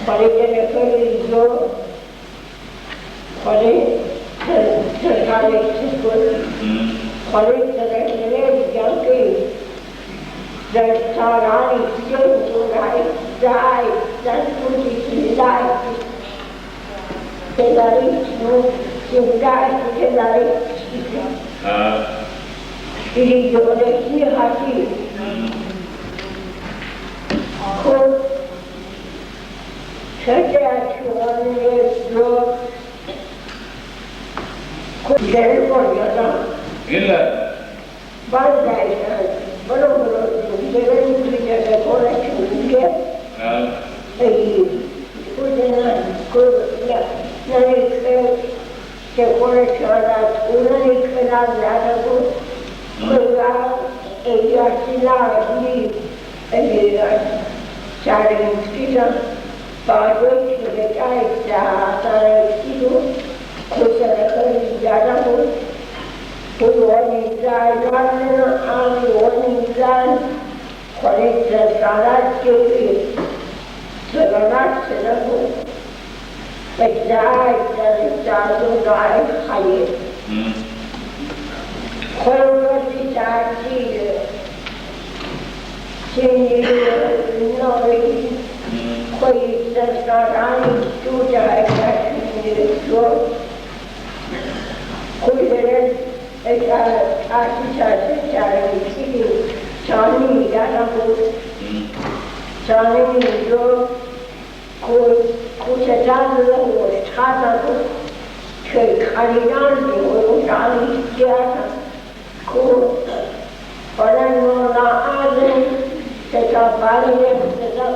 but it didn't very good. But the college is good. College the young kids. The Sarani still to die, that's what it is like. They are you die, they are Ini boleh hati. Kau saja cuma dua. Kau jadi orang Illa. bandai belum jadi kita boleh cuma. Kau jangan kau nanti sekolah cara nanti kenal ada tu. E io assilai e c'era scritto poi che c'è stata scritto questa è la cosa poi organizzare organizzare quale sarà che se non nasce la cosa e dai dai quello di darci noi quei saranno studiare il suo quello è a assicurare i figli sono da lavoro sono cosa danno strada che carinando o dall'indiana orang orang ada sejak balik sejak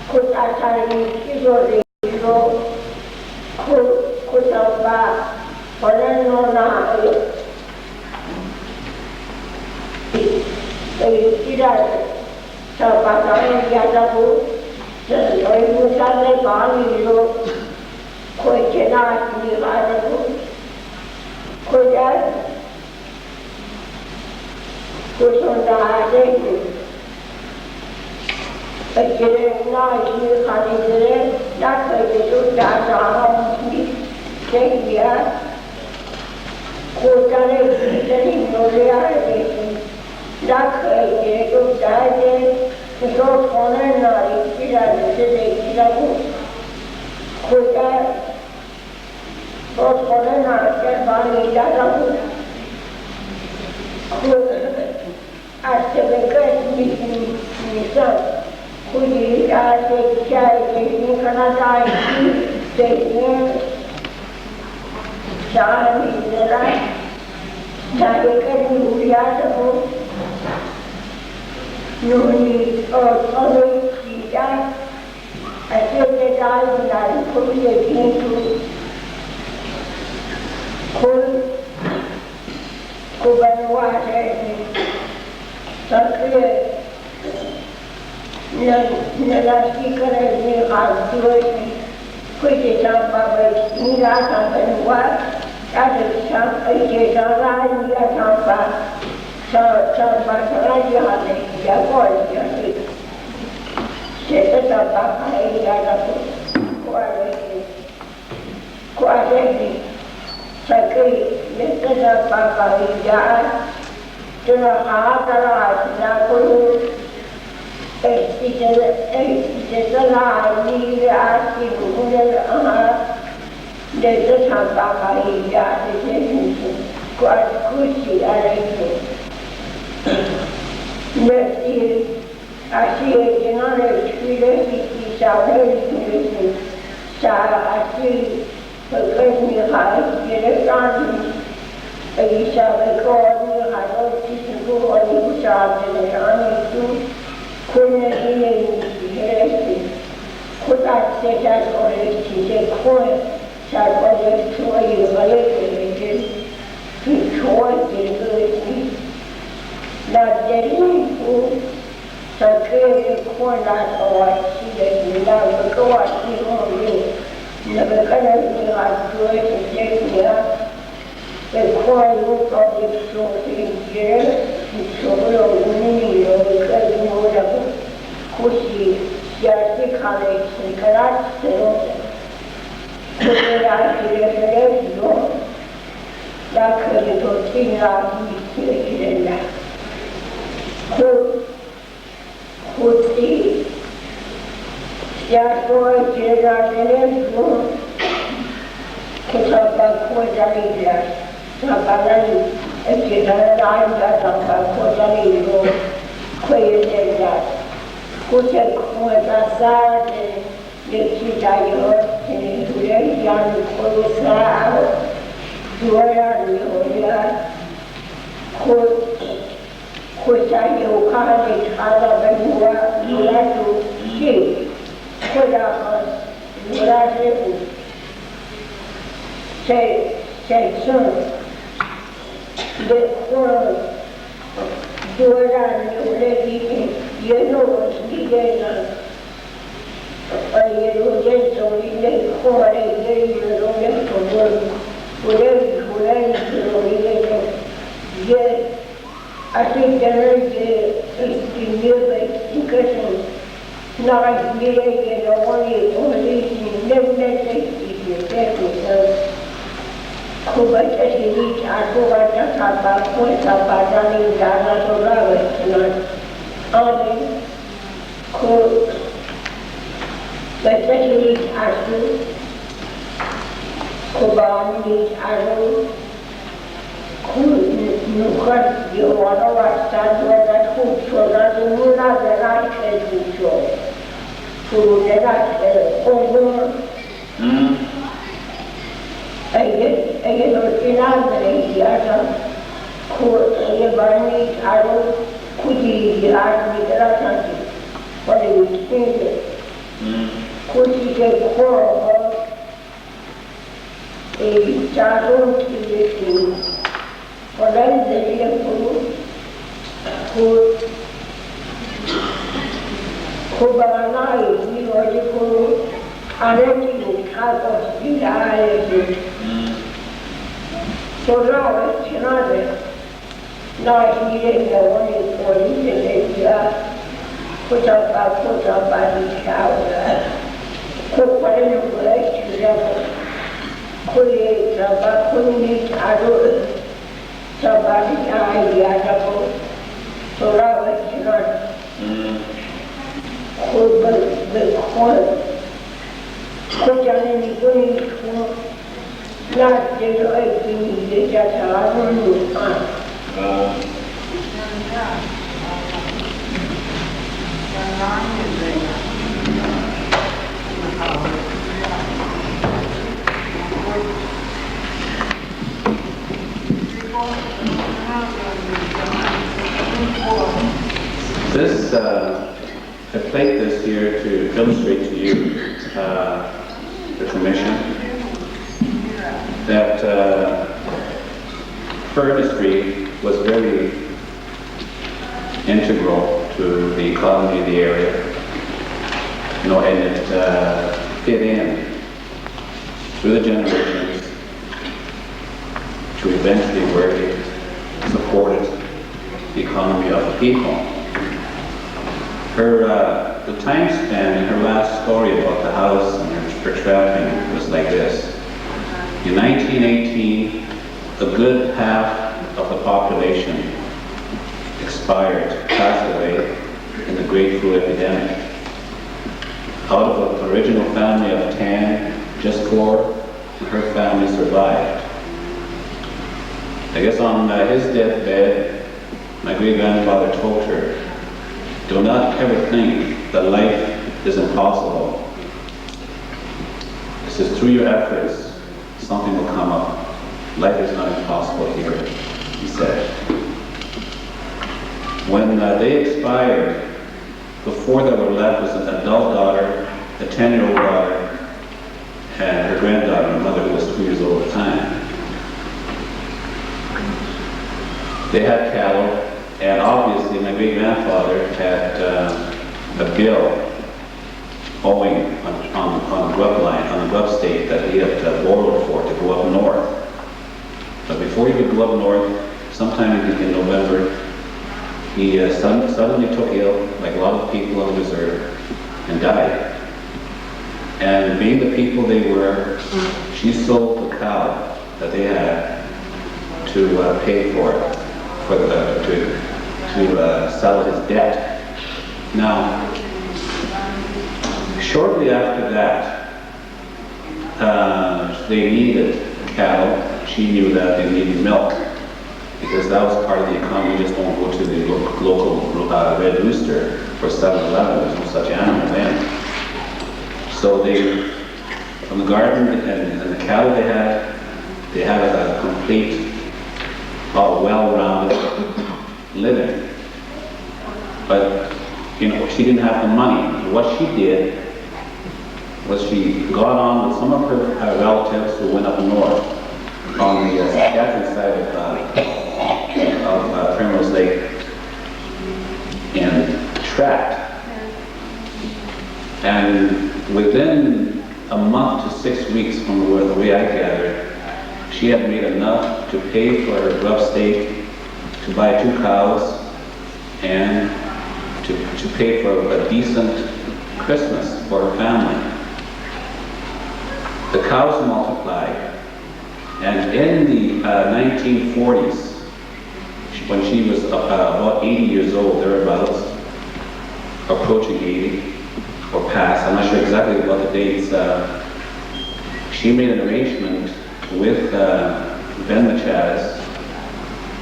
kut asal ini kut apa orang orang tidak sebagai biasa sesuai misalnya balik kut jenak ni ada kut Kusunda adekku, pergi lagi kali ini, dah kerja dah sehingga kota ini mulia ini, dah kerja dah terus orang lain tidak tidak kota terus orang lain balik dah Aspectul misal, kulit aspek ini karena saya sehingga saya misalnya saya kan mulia tu, nuni orang tidak aspek dari kulit itu, kubanwa ini. Sakre nalaki kare ni hati kuih sampai nila sampai luar ada sampai jalan dia sampai lagi ada dia boleh jadi kita sampai ada kuah na papaya, tuna hata na kuru, existe la vida que une desde San Papaya, desde Cuacuchi a Merci. Así es que no le escribe y saber que así porque mi hija quiere tanto y sabe cómo mi hija no quiere que usar de años tú con el interés con la cesa con el chiste con sabe que soy vale que soy la de Sakit kuala awak sila sila berkawat di rumah Nabi kena lihat dua sejauhnya berkuat lupa di sosial sebelum ini mereka mula kursi siasat kali sekelas terus kemudian kira-kira itu dah kerja tinggal di kira-kira Kuti siapa cerita telefon kita kuat dia siapa lagi cerita lain kita kuat dia kuat dia kuat kuat asal dia cerita ini dia yang kuat dua dia kuat Kuasa yoga ni ada berdua tu si kuasa murah tu saya berkuat dua orang ni dia no dia dia so dia kuat dia dia I think there is a music discussion. Not like music and only never Kuba jadi aku baca kata pun apa dari dana solar dengan ani ku baca jadi aku kuba ni aku Nukat di orang-orang dan kultura dunia adalah kultur. Kultura umum. Ayat orang dari dia kultur bani ada kuji dia di dalam pada itu. Kuji kekor jalur itu. Orang jadi kubangai ni wajib ada di kampus di daerah itu. Solar cina nak ini orang itu dia kota di Jawa. Kota yang boleh juga kuliah sama kuliah ada. Sabari dia ada pun solar cina berkuat kerjaan ini pun nak jadi ini dia jalan lupa. This, I played this here to illustrate to you the commission that fur industry was very integral to the economy of the area, and it fit in through the generations to eventually where it supported the economy of the people. The time span in her last story about the house and her traveling was like this. In 1918, a good half of the population expired, passed away in the Great Flu epidemic. Out of an original family of 10, just 4 and her family survived. I guess on his deathbed, my great-grandfather told her, do not ever think that life is impossible. He says, through your efforts, something will come up. Life is not impossible here, he said. When they expired, before they were left was an adult daughter, a 10-year-old daughter, and her granddaughter, my mother, who was 2 years old at the time. They had cattle, and obviously my great-grandfather had a bill owing on the grub line, on the grub stake that he had borrowed for to go up north. But before he could go up north, sometime in November, he suddenly took ill, like a lot of people on the reserve, and died. And being the people they were, she sold the cow that they had to pay for it, to settle his debt. Now, shortly after that, they needed cattle. She knew that they needed milk, because that was part of the economy. You just don't go to the local Red Rooster for 7-Eleven. There's no such animal then. So they, from the garden and the cattle they had a complete, well-rounded living. But, she didn't have the money. What she did was she got on with some of her relatives who went up north on the Saskatchewan side of Primrose Lake and tracked. And within a month to 6 weeks from the way I gathered, she had made enough to pay for her grub stake, to buy 2 cows, and to pay for a decent Christmas for her family. The cows multiplied, and in the 1940s, when she was about 80 years old, thereabouts, approaching 80, or past, I'm not sure exactly about the dates, she made an arrangement with Ben Machaz,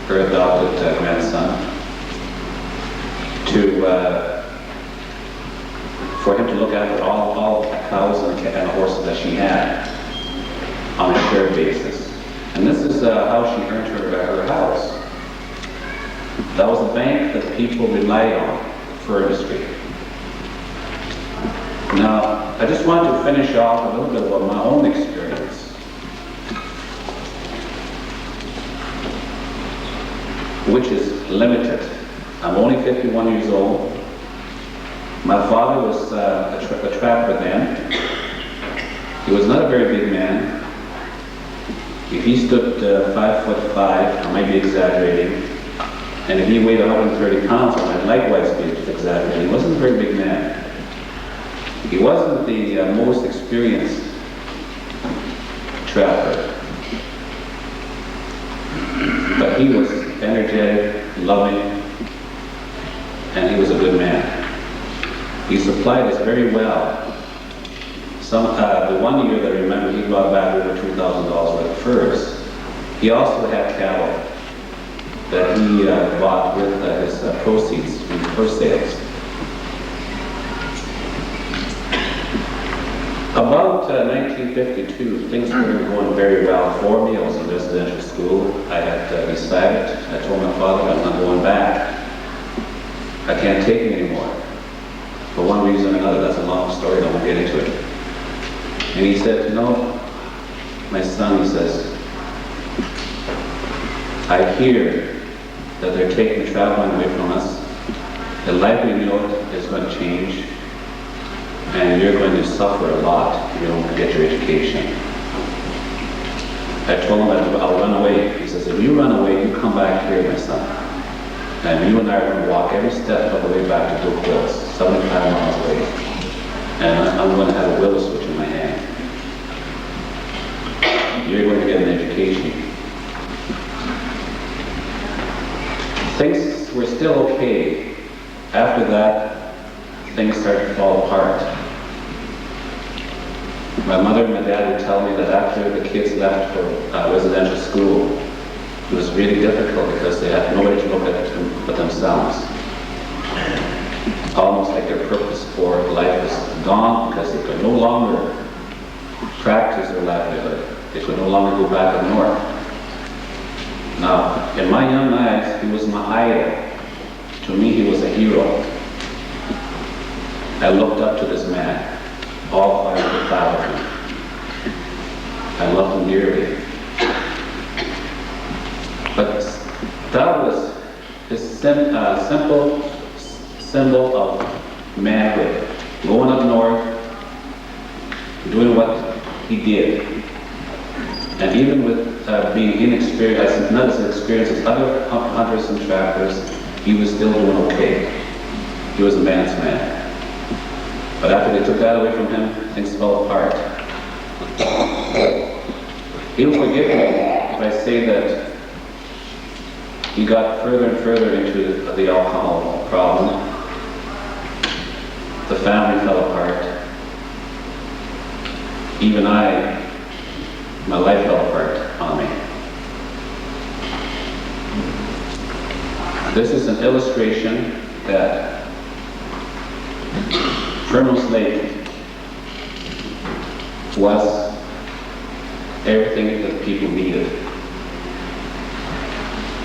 her adopted grandson, for him to look after all the cows and horses that she had on a shared basis. And this is how she earned her house. That was a bank that people relied on for industry. Now, I just want to finish off a little bit about my own experience, which is limited. I'm only 51 years old. My father was a trapper then. He was not a very big man. If he stood 5'5", I might be exaggerating, and if he weighed 130 pounds, I might likewise be exaggerating. He wasn't a very big man. He wasn't the most experienced trapper, but he was energetic, loving, and he was a good man. He supplied us very well. The one year that I remember, he brought back over $2,000 worth of furs. He also had cattle that he bought with his proceeds from fur sales. About 1952, things were going very well for me. I was in residential school. I had decided, I told my father, I'm not going back. I can't take it anymore. For one reason or another, that's a long story, I won't get into it. And he said, my son, he says, I hear that they're taking the traveling away from us. The livelihood is going to change, and you're going to suffer a lot if you don't get your education. I told him that I'll run away. He says, if you run away, you come back here, my son. And you and I are going to walk every step of the way back to Duke Hills, 75 miles away. And I'm going to have a willow switch in my hand. You're going to get an education. things started to fall apart. My mother and my dad would tell me that after the kids left for residential school, it was really difficult because they had nobody to look at them but themselves. Almost like their purpose for life was gone because they could no longer practice their livelihood. They could no longer go back up north. Now, in my young eyes, he was my idol. To me, he was a hero. I looked up to this man. All 5 of him. I loved him dearly. But that was his simple symbol of manhood. Going up north, doing what he did. And even with being inexperienced, not as experienced as other hunters and trappers, he was still doing okay. He was a man's man. But after they took that away from him, things fell apart. He'll forgive me if I say that he got further and further into the alcohol problem. The family fell apart. Even my life fell apart on me. This is an illustration that Fernless Lake was everything that people needed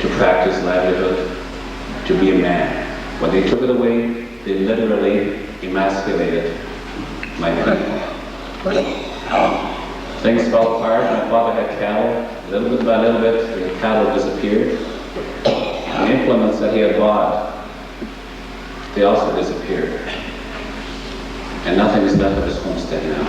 to practice livelihood, to be a man. When they took it away, they literally emasculated my people. Things fell apart. My father had cattle. Little bit by little bit, the cattle disappeared. The implements that he had bought, they also disappeared. And nothing is left of his homestead now.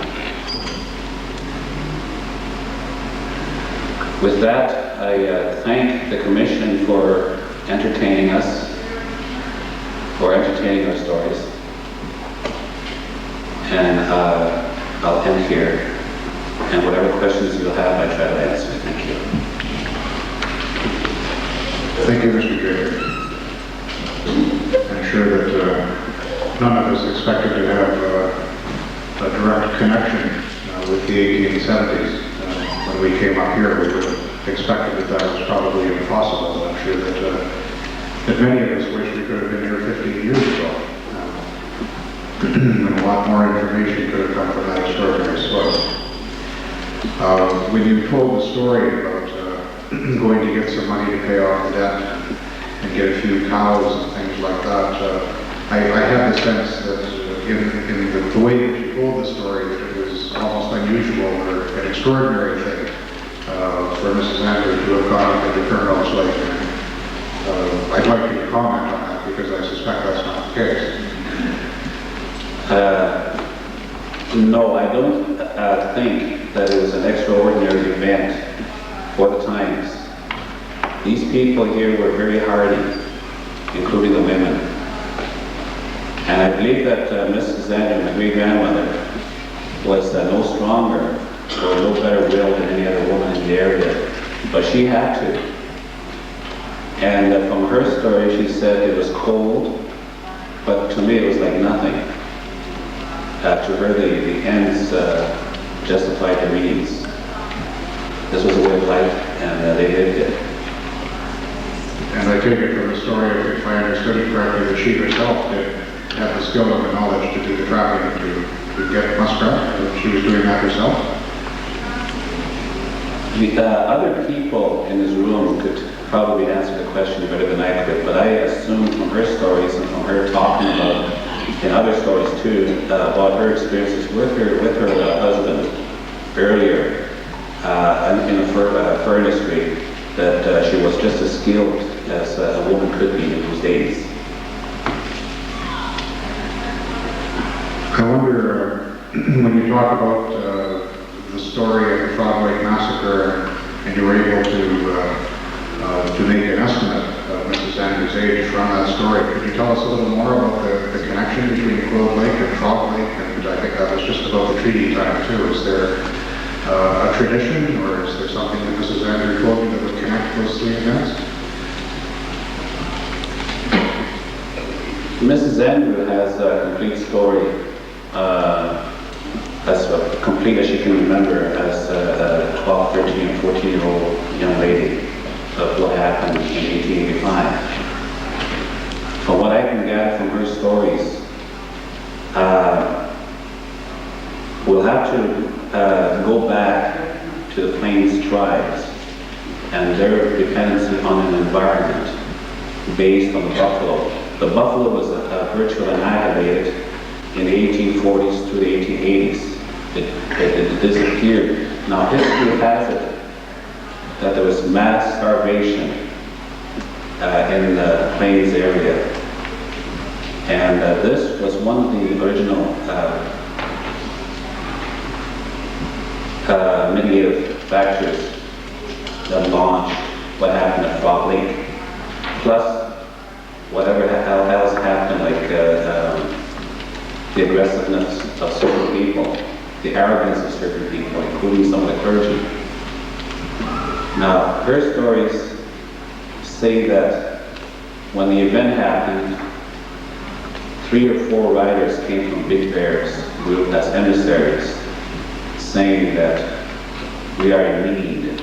With that, I thank the Commission for entertaining us, for entertaining our stories. And I'll end here. And whatever questions you'll have, I try to answer. Thank you. Thank you, Mr. Jacob. I'm sure that none of us expected to have a direct connection with the 1870s. When we came up here, we would have expected that that was probably impossible. I'm sure that many of us wish we could have been here 15 years ago. And a lot more information could have come from that extraordinary source. When you told the story about going to get some money to pay off the debt and get a few cows and things like that, I had the sense that in the way that you told the story, that it was almost unusual or an extraordinary thing for Mrs. Andrews to have gone up into Fernless Lake. I'd like you to comment on that because I suspect that's not the case. No, I don't think that it was an extraordinary event for the times. These people here were very hardy, including the women. And I believe that Mrs. Andrews, my great-grandmother, was no stronger or no better willed than any other woman in the area, but she had to. And from her story, she said it was cold, but to me it was like nothing. To her, the ends justified the means. This was a way of life, and they lived it. And I take it from the story, if I understood it correctly, that she herself did have the skill and the knowledge to do the trapping to get muskrat. She was doing that herself. The other people in this room could probably answer the question better than I could, but I assume from her stories and from her talking about, and other stories too, about her experiences with her husband earlier in the fur industry, that she was just as skilled as a woman could be in those days. I wonder, when you talk about the story of the Frog Lake Massacre, and you were able to make an estimate of Mrs. Andrews' age from that story, could you tell us a little more about the connection between Clove Lake and Frog Lake? And I think that was just about the treaty time too. Is there a tradition, or is there something that Mrs. Andrews told you that would connect those three events? Mrs. Andrew has a complete story, as complete as she can remember as a 12, 13, 14-year-old young lady of what happened in 1885. From what I can gather from her stories, we'll have to go back to the Plains tribes and their dependency on an environment based on the buffalo. The buffalo was virtually annihilated in the 1840s through the 1880s. It disappeared. Now history has it that there was mass starvation in the Plains area. And this was one of the original mitigative factors that launched what happened at Frog Lake. Plus, whatever else happened, like the aggressiveness of certain people, the arrogance of certain people, including some of the clergy. Now, her stories say that when the event happened, 3 or 4 riders came from Big Bear's group as emissaries, saying that we are in need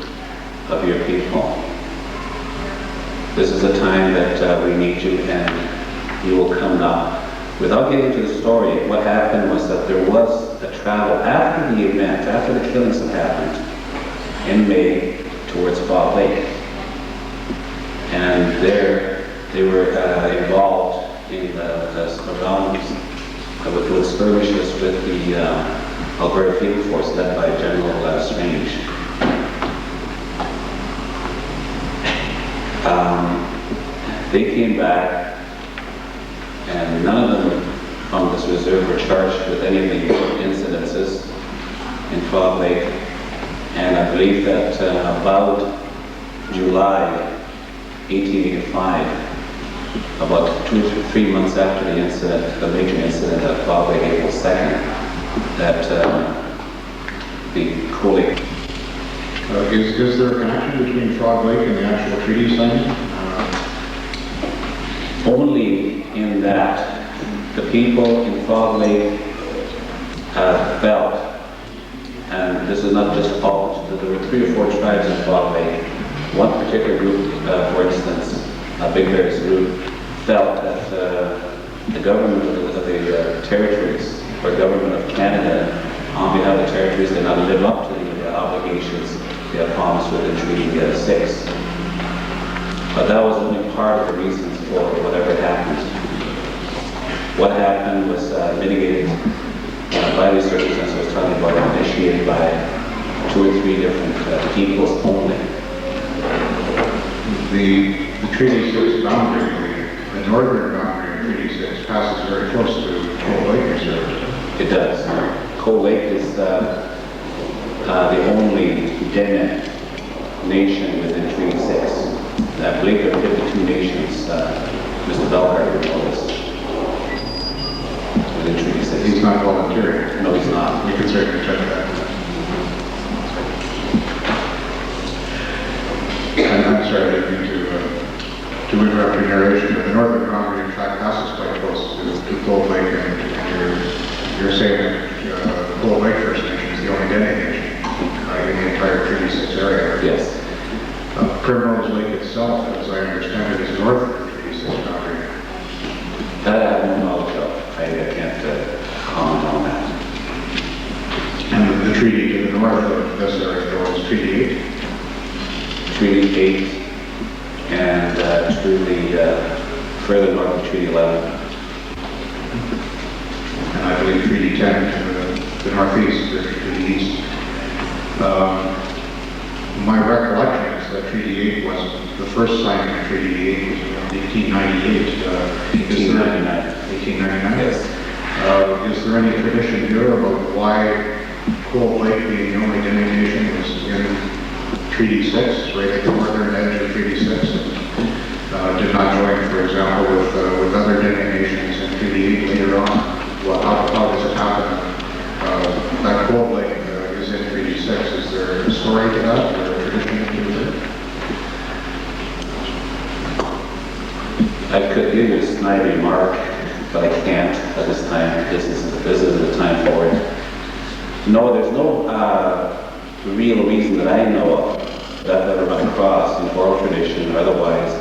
of your people. This is a time that we need you and you will come now. Without getting to the story, what happened was that there was a travel after the event, after the killings had happened, in May towards Frog Lake. And there they were involved in the surroundings with skirmishes with the Alberta Field Force led by General Strange. They came back, and none of them from this reserve were charged with any of the incidences in Frog Lake. And I believe that about July 1885, about 2 to 3 months after the incident, the major incident at Frog Lake, April 2nd, that the Coal Lake. Is there a connection between Frog Lake and the actual treaty signing? Only in that the people in Frog Lake felt, and this is not just all, there were 3 or 4 tribes in Frog Lake. One particular group, for instance, Big Bear's group, felt that the government of the territories, or government of Canada, on behalf of the territories, did not live up to the obligations they had promised within Treaty 6. But that was only part of the reasons for whatever happened. What happened was mitigated by these circumstances I was talking about, initiated by 2 or 3 different peoples only. The Treaty 6 boundary, the northern boundary of Treaty 6 passes very close to Coal Lake Reserve. It does. Coal Lake is the only Dene nation within Treaty 6. I believe there are 52 nations, Mr. Belkar will know this, within Treaty 6. He's not volunteering. No, he's not. We can certainly check that. I'm sorry, I didn't mean to interrupt your narration, but the northern boundary in fact passes quite close to Coal Lake, and you're saying that Coal Lake First Nation is the only Dene nation in the entire Treaty 6 area. Yes. Primrose Lake itself, as I understand it, is north of the Treaty 6 boundary. That I have no knowledge of. I can't comment on that. And the treaty to the north of this area, though, is Treaty 8. Treaty 8 and to the further north of Treaty 11. And I believe Treaty 10 to the northeast, or to the east. My recollection is that Treaty 8 was the first signing of Treaty 8 was around 1898. 1899? Yes. Is there any tradition here about why Coal Lake, being the only Dene nation, was in Treaty 6, right at the northern edge of Treaty 6, and did not join, for example, with other Dene nations in Treaty 8 later on? Well, how does it happen that Coal Lake is in Treaty 6? Is there a story to that, or a tradition to it? I could give you a snide remark this is the time for it. No, there's no real reason that I know of that I've ever run across in oral tradition or otherwise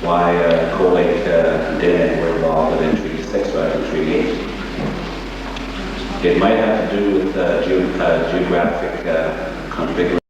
why Coal Lake and Denny were involved in Treaty 6 rather than Treaty 8. It might have to do with geographic configuration.